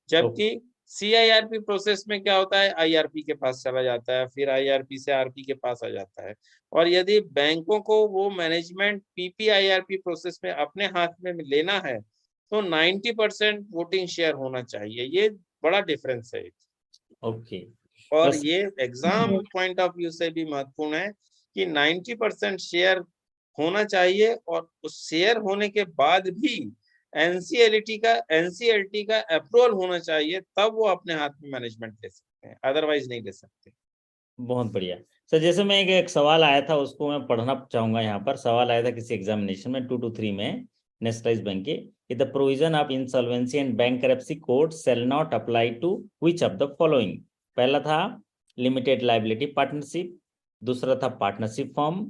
S2: जबकि सीआईआरपी प्रोसेस में क्या होता है, आईआरपी के पास चला जाता है, फिर आईआरपी से आरपी के पास आ जाता है। और यदि बैंकों को वो मैनेजमेंट पीपीआईआरपी प्रोसेस में अपने हाथ में लेना है, तो 90% वोटिंग शेयर होना चाहिए। ये बड़ा डिफरेंस है।
S8: ओके,
S2: और ये एग्जाम पॉइंट ऑफ व्यू से भी महत्वपूर्ण है कि 90% शेयर होना चाहिए, और उस शेयर होने के बाद भी एनसीएलटी का अप्रूवल होना चाहिए, तब वो अपने हाथ में मैनेजमेंट ले सकते हैं, अदरवाइज नहीं ले सकते।
S8: बहुत बढ़िया सर। जैसे मैं एक सवाल आया था, उसको मैं पढ़ना चाहूंगा। यहाँ पर सवाल आया था किसी एग्जामिनेशन में 2 to 3 में, नेशनलाइज्ड बैंक के, कि the provision of insolvency and bankruptcy code shall not apply to which of the following. पहला था लिमिटेड लायबिलिटी पार्टनरशिप, दूसरा था पार्टनरशिप फॉर्म,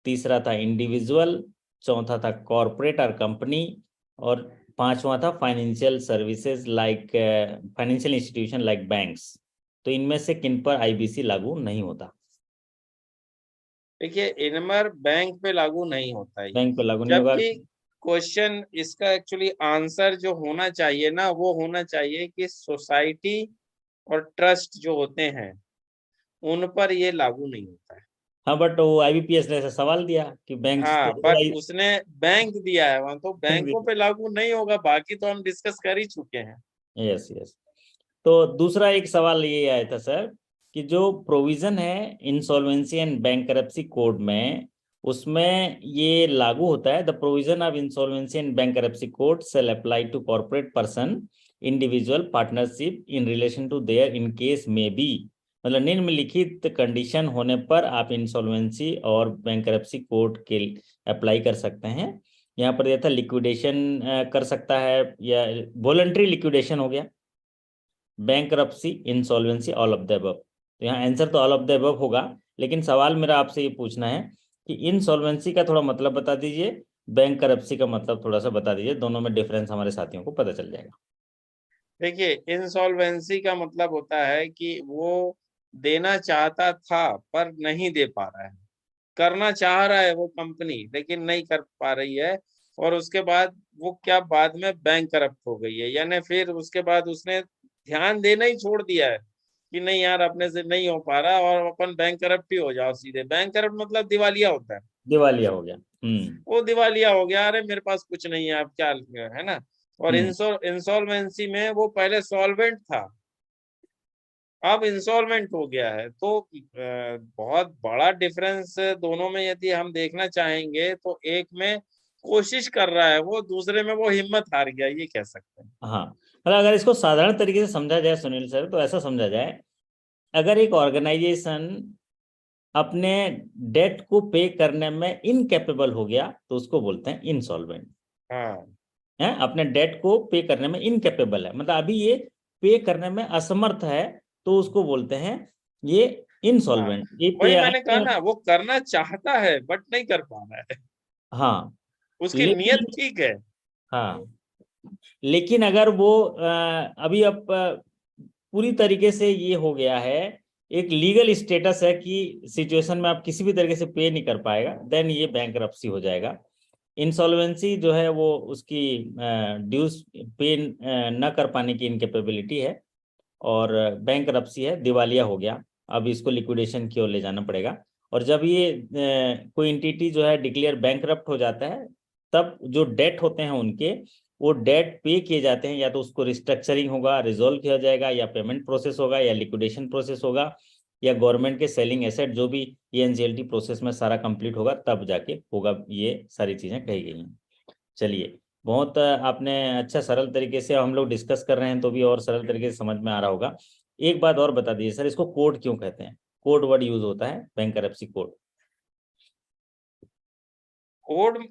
S8: तीसरा था इंडिविजुअल, चौथा था कॉर्पोरेट और कंपनी, और पांचवा था financial services like financial institution like banks. तो इनमें से किन पर आईबीसी लागू नहीं होता?
S2: देखिए, इनमर बैंक पे लागू नहीं होता है,
S8: बैंक पे लागू नहीं होगा।
S2: जबकि क्वेश्चन इसका एक्चुअली आंसर जो होना चाहिए ना, वो होना चाहिए कि सोसाइटी और ट्रस्ट जो होते हैं उन पर ये लागू नहीं होता है।
S8: हाँ, बट वो IBPS ने ऐसा सवाल दिया कि बैंक
S2: हाँ, पर उसने बैंक दिया है वहां, तो बैंकों पे लागू नहीं होगा, बाकी तो हम डिस्कस कर ही चुके हैं।
S8: Yes yes. तो दूसरा एक सवाल ये आया था सर कि जो प्रोविजन है इंसॉल्वेंसी एंड बैंकरप्सी कोड में, उसमें ये लागू होता है, the provision of insolvency and bankruptcy code shall apply to corporate person individual partnership in relation to their in case में बी, मतलब निम्नलिखित कंडीशन होने पर आप इंसॉल्वेंसी और बैंकरप्सी कोड के अप्लाई कर सकते हैं। यहाँ पर यह था लिक्विडेशन कर सकता है या वॉलंटरी लिक्विडेशन हो गया, bankruptcy, insolvency, all of the above. तो यहाँ आंसर तो ऑल ऑफ द अबव होगा, लेकिन सवाल मेरा आपसे ये पूछना है कि इंसॉल्वेंसी का थोड़ा मतलब बता दीजिए, बैंकरप्सी का मतलब थोड़ा सा बता दीजिए, दोनों में डिफरेंस हमारे साथियों को पता चल जाएगा।
S2: देखिए, इंसॉल्वेंसी का मतलब होता है कि वो देना चाहता था पर नहीं दे पा रहा है, करना चाह रहा है वो कंपनी लेकिन नहीं कर पा रही है, और उसके बाद वो क्या बाद में बैंक करप्ट हो गई है, यानी फिर उसके बाद उसने ध्यान देना ही छोड़ दिया है कि नहीं यार अपने से नहीं हो पा रहा, और अपन बैंक करप्ट ही हो जाओ सीधे। बैंक करप्ट मतलब दिवालिया होता है,
S8: दिवालिया हो गया।
S2: वो दिवालिया हो गया, अरे मेरे पास कुछ नहीं है, अब क्या है ना। और इंसॉल्वेंसी में वो पहले सॉल्वेंट था, अब इंसॉल्वेंट हो गया है। तो बहुत बड़ा डिफरेंस दोनों में यदि हम देखना चाहेंगे तो एक में कोशिश कर रहा है वो, दूसरे में वो हिम्मत हार गया, ये कह सकते हैं।
S8: हाँ, मतलब अगर इसको साधारण तरीके से समझा जाए सुनील सर, तो ऐसा समझा जाए, अगर एक ऑर्गेनाइजेशन अपने डेट को पे करने में इनकेपेबल हो गया तो उसको बोलते हैं इंसॉल्वेंट।
S2: हाँ,
S8: है, अपने डेट को पे करने में इनकेपेबल है, मतलब अभी ये पे करने में असमर्थ है, तो उसको बोलते हैं ये इंसॉल्वेंट। ये
S2: वही
S8: पे
S2: मैंने कहा ना, वो करना चाहता है बट नहीं कर पा रहा है,
S8: हाँ,
S2: उसकी
S8: लेकिन
S2: नीयत ठीक है।
S8: हाँ, लेकिन अगर वो अभी अब पूरी तरीके से ये हो गया है, एक लीगल स्टेटस है कि सिचुएशन में आप किसी भी तरीके से पे नहीं कर पाएगा, देन ये बैंकरप्सी हो जाएगा। इंसॉल्वेंसी जो है वो उसकी ड्यूज पे न कर पाने की इनकेपेबिलिटी है, और बैंकरप्सी है दिवालिया हो गया, अब इसको लिक्विडेशन की ओर ले जाना पड़ेगा। और जब ये कोई एंटिटी जो है डिक्लेयर बैंकरप्ट हो जाता है, तब जो डेट होते हैं उनके, वो डेट पे किए जाते हैं, या तो उसको रिस्ट्रक्चरिंग होगा, रिजोल्व किया जाएगा, या पेमेंट प्रोसेस होगा, या लिक्विडेशन प्रोसेस होगा, या गवर्नमेंट के सेलिंग एसेट, जो भी ये NCLT प्रोसेस में सारा कंप्लीट होगा तब जाके होगा। ये सारी चीजें कही गई हैं। चलिए, बहुत आपने अच्छा सरल तरीके से, हम लोग डिस्कस कर रहे हैं तो भी और सरल तरीके से समझ में आ रहा होगा। एक बात और बता दीजिए सर, इसको कोड क्यों कहते हैं? कोड वर्ड यूज होता है, बैंकरप्सी कोड।
S2: कोड,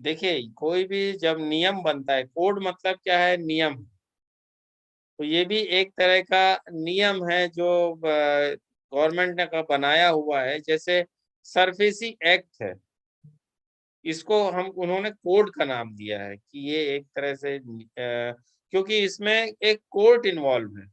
S2: देखिए कोई भी जब नियम बनता है, कोड मतलब क्या है, नियम। तो ये भी एक तरह का नियम है जो गवर्नमेंट ने का बनाया हुआ है, जैसे सरफेसी एक्ट है, इसको हम उन्होंने कोड का नाम दिया है कि ये एक तरह से क्योंकि इसमें एक कोर्ट इन्वॉल्व है।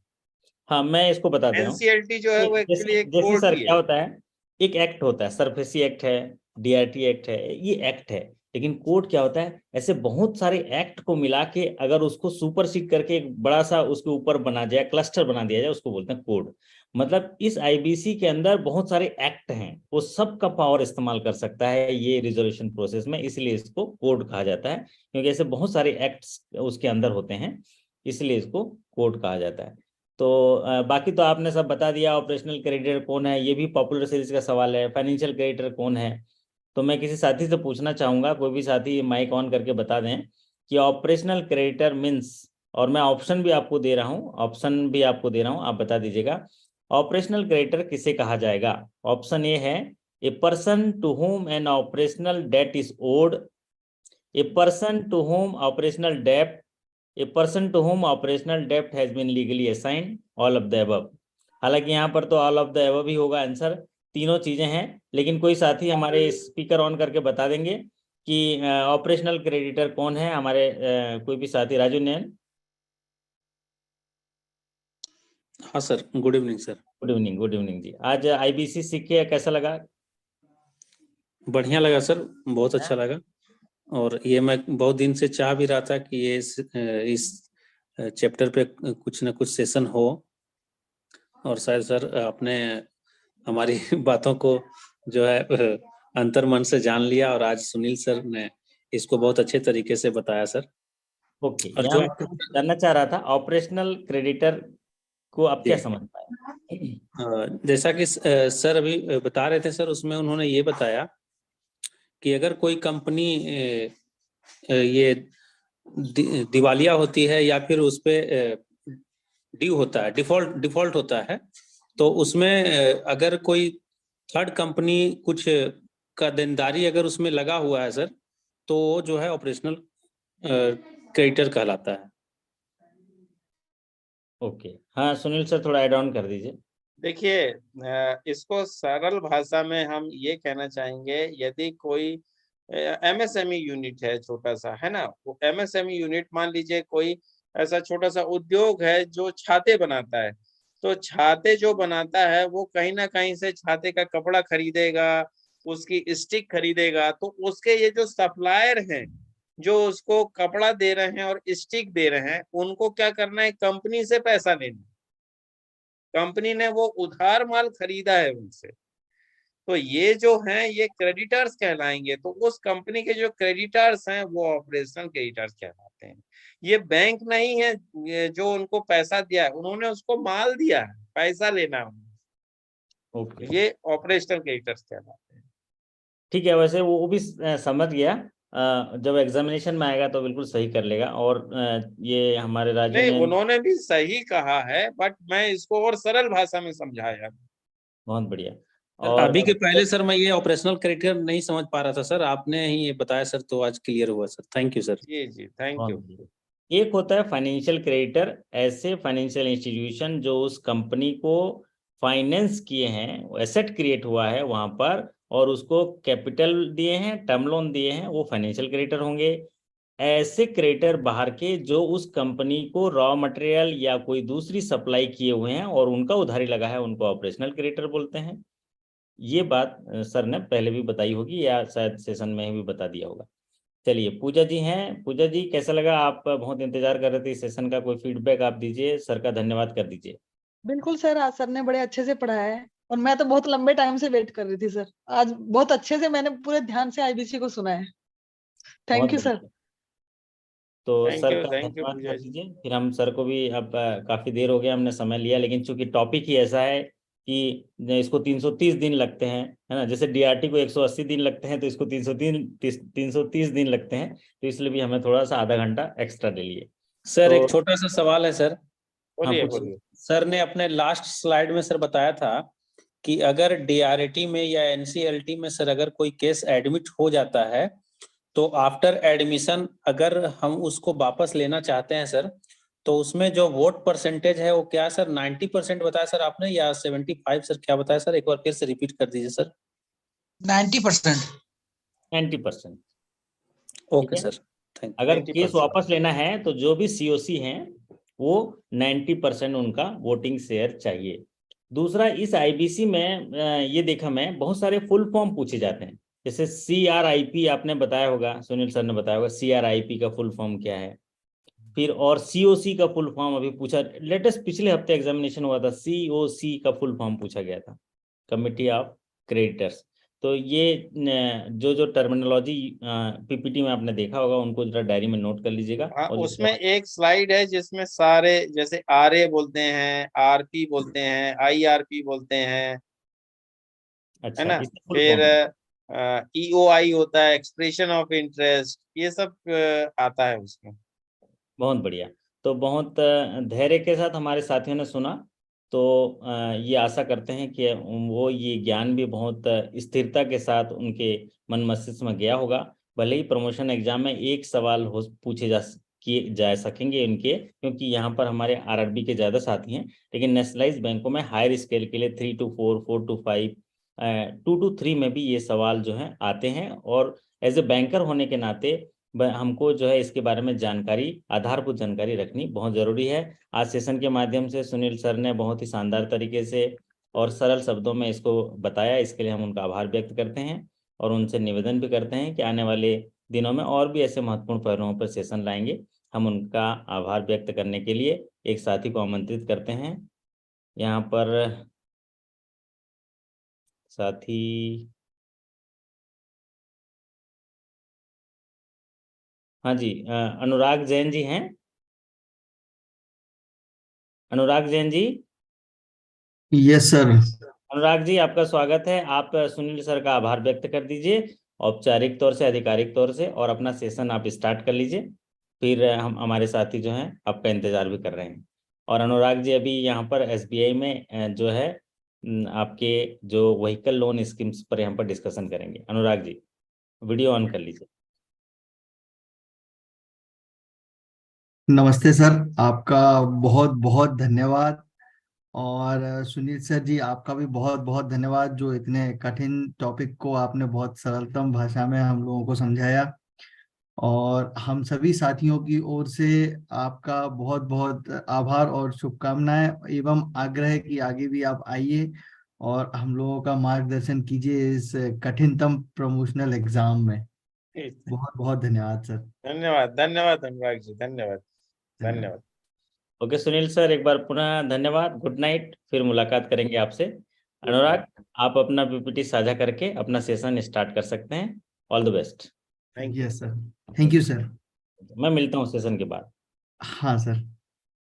S8: हाँ, मैं इसको बता दे रहा हूँ।
S2: एनसीएलटी जो है वो एक्चुअली
S8: जैसे
S2: एक
S8: जैसे
S2: कोर्ट
S8: सर
S2: ही
S8: क्या
S2: है।
S8: होता है, एक एक्ट होता है, सरफेसी एक्ट है, DRT एक्ट है, ये एक्ट है। लेकिन कोड क्या होता है, ऐसे बहुत सारे एक्ट को मिला के अगर उसको सुपरसीड करके एक बड़ा सा उसके ऊपर बना जाए, क्लस्टर बना दिया जाए, उसको बोलते हैं कोड। मतलब इस IBC के अंदर बहुत सारे एक्ट हैं, वो सबका पावर इस्तेमाल कर सकता है ये रिजोल्यूशन प्रोसेस में, इसलिए इसको कोड कहा जाता है, क्योंकि ऐसे बहुत सारे एक्ट्स उसके अंदर होते हैं, इसलिए इसको कोड कहा जाता है। तो बाकी तो आपने सब बता दिया। ऑपरेशनल क्रेडिटर कौन है, ये भी पॉपुलर सीरीज का सवाल है। फाइनेंशियल क्रेडिटर कौन है, तो मैं किसी साथी से पूछना चाहूंगा, कोई भी साथी माइक ऑन करके बता दें कि ऑपरेशनल क्रेडिटर मीन्स, और मैं ऑप्शन भी आपको दे रहा हूँ, आप बता दीजिएगा ऑपरेशनल क्रेडिटर किसे कहा जाएगा। ऑप्शन ए है a person to whom an operational debt is owed, a person to whom operational debt, a person to whom operational डेप्ट has been legally assigned, all of the above. हालांकि यहाँ पर तो ऑल ऑफ द अबव ही होगा आंसर, तीनों चीजें हैं। लेकिन कोई साथी हमारे स्पीकर ऑन करके बता देंगे कि ऑपरेशनल क्रेडिटर कौन है हमारे, कोई भी साथी। राजू नैन।
S3: हाँ sir, good evening sir.
S8: Good evening, good evening ji. आज IBC सीख के कैसा लगा?
S3: बढ़िया लगा सर, बहुत अच्छा लगा। और ये मैं बहुत दिन से चाह भी रहा था कि ये इस चैप्टर पे कुछ ना कुछ सेशन हो, और शायद सर आपने हमारी बातों को जो है अंतर मन से जान लिया, और आज सुनील सर ने इसको बहुत अच्छे तरीके से बताया सर।
S8: ओके,
S3: और
S8: यहाँ
S3: जो
S8: मैं जानना चाह रहा था ऑपरेशनल क्रेडिटर को आप क्या
S3: जी।
S8: समझ पाए?
S3: जैसा कि सर अभी बता रहे थे सर, उसमें उन्होंने ये बताया कि अगर कोई कंपनी ये दिवालिया होती है या फिर उस पे ड्यू होता है, डिफॉल्ट होता है, तो उसमें अगर कोई थर्ड कंपनी कुछ का देनदारी अगर उसमें लगा हुआ है सर, तो वो जो है ऑपरेशनल क्रेडिटर कहलाता है।
S8: ओके, हाँ सुनील सर थोड़ा ऐड ऑन कर दीजिए।
S2: देखिए, इसको सरल भाषा में हम ये कहना चाहेंगे, यदि कोई एमएसएमई यूनिट है, छोटा सा, है ना, वो एमएसएमई यूनिट, मान लीजिए कोई ऐसा छोटा सा उद्योग है जो छाते बनाता है, तो छाते जो बनाता है वो कहीं ना कहीं से छाते का कपड़ा खरीदेगा, उसकी स्टिक खरीदेगा, तो उसके ये जो सप्लायर हैं जो उसको कपड़ा दे रहे हैं और स्टिक दे रहे हैं, उनको क्या करना है, कंपनी से पैसा लेना। कंपनी ने वो उधार माल खरीदा है उनसे, तो ये जो हैं ये क्रेडिटर्स कहलाएंगे। तो उस कंपनी के जो क्रेडिटर्स हैं वो ऑपरेशनल क्रेडिटर्स कहलाते हैं। ये बैंक नहीं है ये जो उनको पैसा दिया है, उन्होंने उसको माल दिया है, पैसा लेना है उन्हें।
S8: ओके,
S2: ये ऑपरेशनल क्रेडिटर्स कहलाते हैं।
S8: ठीक है, वैसे वो भी समझ गया। जब एग्जामिनेशन में आएगा तो बिल्कुल सही कर लेगा। और ये हमारे राजू
S2: नहीं,
S8: ने
S2: उन्होंने भी सही कहा है, बट मैं इसको और सरल भाषा में समझाया।
S8: बहुत बढ़िया।
S3: सर,
S8: और
S3: अभी के पहले सर मैं ये ऑपरेशनल क्रेडिटर नहीं समझ पा रहा था सर, आपने ही ये बताया सर, तो आज क्लियर हुआ सर। Thank you sir.
S2: जी जी, थैंक
S8: बहुत
S2: यू।
S8: बढ़िया। एक होता है फाइनेंशियल क्रेडिटर, ऐसे फाइनेंशियल इंस्टीट्यूशन जो उस कंपनी को फाइनेंस किए हैं, एसेट क्रिएट हुआ है वहां पर, और उसको कैपिटल दिए हैं, टर्म लोन दिए हैं, वो फाइनेंशियल क्रेडिटर होंगे। ऐसे क्रेडिटर बाहर के जो उस कंपनी को रॉ मटेरियल या कोई दूसरी सप्लाई किए हुए हैं और उनका उधारी लगा है, उनको ऑपरेशनल क्रेडिटर बोलते हैं। ये बात सर ने पहले भी बताई होगी या शायद सेशन में भी बता दिया होगा। चलिए, पूजा जी हैं। पूजा जी, कैसा लगा? आप बहुत इंतजार कर रहे थे इस सेशन का, कोई फीडबैक आप दीजिए, सर का धन्यवाद कर दीजिए।
S9: बिल्कुल सर, आज सर ने बड़े अच्छे से पढ़ाया है और मैं तो बहुत लंबे टाइम से वेट कर रही थी सर। आज बहुत अच्छे से मैंने पूरे ध्यान से आईबीसी को सुना है। थैंक
S8: बहुत
S9: यू सर।
S8: बढ़िया। तो सर का
S2: थैंक यू
S8: धन्यवाद
S2: पूजा
S8: कर
S2: जी।
S8: दीजिए। फिर हम सर को भी, अब काफी देर हो गया, हमने समय लिया, लेकिन चूंकि टॉपिक ही ऐसा है कि इसको 330 दिन लगते हैं, है ना, जैसे डीआरटी को 180 दिन लगते हैं, तो इसको 330 दिन लगते हैं, तो इसलिए भी हमें थोड़ा सा आधा घंटा एक्स्ट्रा ले लिए।
S3: सर
S8: तो
S3: एक छोटा सा सवाल है सर। हाँ
S2: बोलिए
S3: पूछिए।
S2: बोलिए।
S3: सर ने अपने लास्ट स्लाइड में सर बताया था कि अगर डीआरटी में या एनसीएलटी में सर अगर कोई केस एडमिट हो जाता है, तो आफ्टर एडमिशन अगर हम उसको वापस लेना चाहते हैं सर, तो उसमें जो वोट परसेंटेज है वो क्या सर 90% बताया सर आपने, या 75? सर क्या बताया सर, एक बार फिर से रिपीट कर दीजिए sir.
S6: 90%।
S8: 90%।
S3: Okay sir, thank you.
S8: अगर
S2: 90%।
S8: केस वापस लेना है तो जो भी सीओसी हैं वो 90% उनका वोटिंग शेयर चाहिए। दूसरा, इस आईबीसी में ये देखा मैं, बहुत सारे फुल फॉर्म पूछे जाते हैं। जैसे CRIP आपने बताया होगा, सुनील सर ने बताया होगा CRIP का फुल फॉर्म क्या है। फिर और COC का फुल फॉर्म अभी पूछा, लेटेस्ट पिछले हफ्ते एग्जामिनेशन हुआ था, COC का फुल फॉर्म पूछा गया था, कमिटी ऑफ क्रेडिटर्स। तो ये जो जो टर्मिनोलॉजी पीपीटी में आपने देखा होगा, उनको जरा डायरी में नोट कर लीजिएगा।
S2: हाँ,
S8: और जो
S2: उसमें एक स्लाइड है जिसमें सारे, जैसे RA बोलते हैं, RP बोलते हैं, IRP बोलते हैं, है
S8: अच्छा,
S2: ना,
S8: इसका फुल
S2: फिर
S8: फॉर्म
S2: EOI होता है, एक्सप्रेशन ऑफ इंटरेस्ट, ये सब आता है उसमें।
S8: बहुत बढ़िया। तो बहुत धैर्य के साथ हमारे साथियों ने सुना। तो ये आशा करते हैं कि वो ये ज्ञान भी बहुत स्थिरता के साथ उनके मन मस्तिष्क में गया होगा। भले ही प्रमोशन एग्जाम में एक सवाल हो पूछे किए जा सकेंगे इनके, क्योंकि यहाँ पर हमारे आरआरबी के ज़्यादा साथी हैं, लेकिन नेशनलाइज बैंकों में हायर स्केल के लिए 3 to 4, 4 to 5, 2 to 3 में भी ये सवाल जो है आते हैं। और एज ए बैंकर होने के नाते हमको जो है इसके बारे में जानकारी, आधारभूत जानकारी रखनी बहुत ज़रूरी है। आज सेशन के माध्यम से सुनील सर ने बहुत ही शानदार तरीके से और सरल शब्दों में इसको बताया, इसके लिए हम उनका आभार व्यक्त करते हैं और उनसे निवेदन भी करते हैं कि आने वाले दिनों में और भी ऐसे महत्वपूर्ण पहलुओं पर सेशन लाएंगे। हम उनका आभार व्यक्त करने के लिए एक साथी को आमंत्रित करते हैं। यहाँ पर साथी हाँ जी, अनुराग जैन जी हैं? अनुराग जैन जी?
S4: Yes sir.
S8: अनुराग जी, आपका स्वागत है। आप सुनील सर का आभार व्यक्त कर दीजिए औपचारिक तौर से, आधिकारिक तौर से, और अपना सेशन आप स्टार्ट कर लीजिए। फिर हम हमारे साथी जो हैं आपका इंतजार भी कर रहे हैं। और अनुराग जी अभी यहाँ पर SBI में जो है आपके जो व्हीकल लोन स्कीम्स पर यहाँ पर डिस्कशन करेंगे। अनुराग जी वीडियो ऑन कर लीजिए।
S10: नमस्ते सर, आपका बहुत बहुत धन्यवाद। और सुनील सर जी, आपका भी बहुत बहुत धन्यवाद, जो इतने कठिन टॉपिक को आपने बहुत सरलतम भाषा में हम लोगों को समझाया। और हम सभी साथियों की ओर से आपका बहुत बहुत आभार और शुभकामनाएं एवं आग्रह है कि आगे भी आप आइए और हम लोगों का मार्गदर्शन कीजिए इस कठिनतम प्रमोशनल एग्जाम में। बहुत बहुत धन्यवाद सर।
S2: धन्यवाद, धन्यवाद अनुराग जी, धन्यवाद, धन्यवाद।
S8: ओके सुनील सर, एक बार पुनः धन्यवाद। गुड नाइट, फिर मुलाकात करेंगे आपसे। अनुराग, आप अपना PPT साझा करके अपना सेशन स्टार्ट कर सकते हैं। All the best.
S10: Yes sir, thank you sir.
S8: मैं मिलता हूँ सेशन के बाद।
S10: हाँ सर।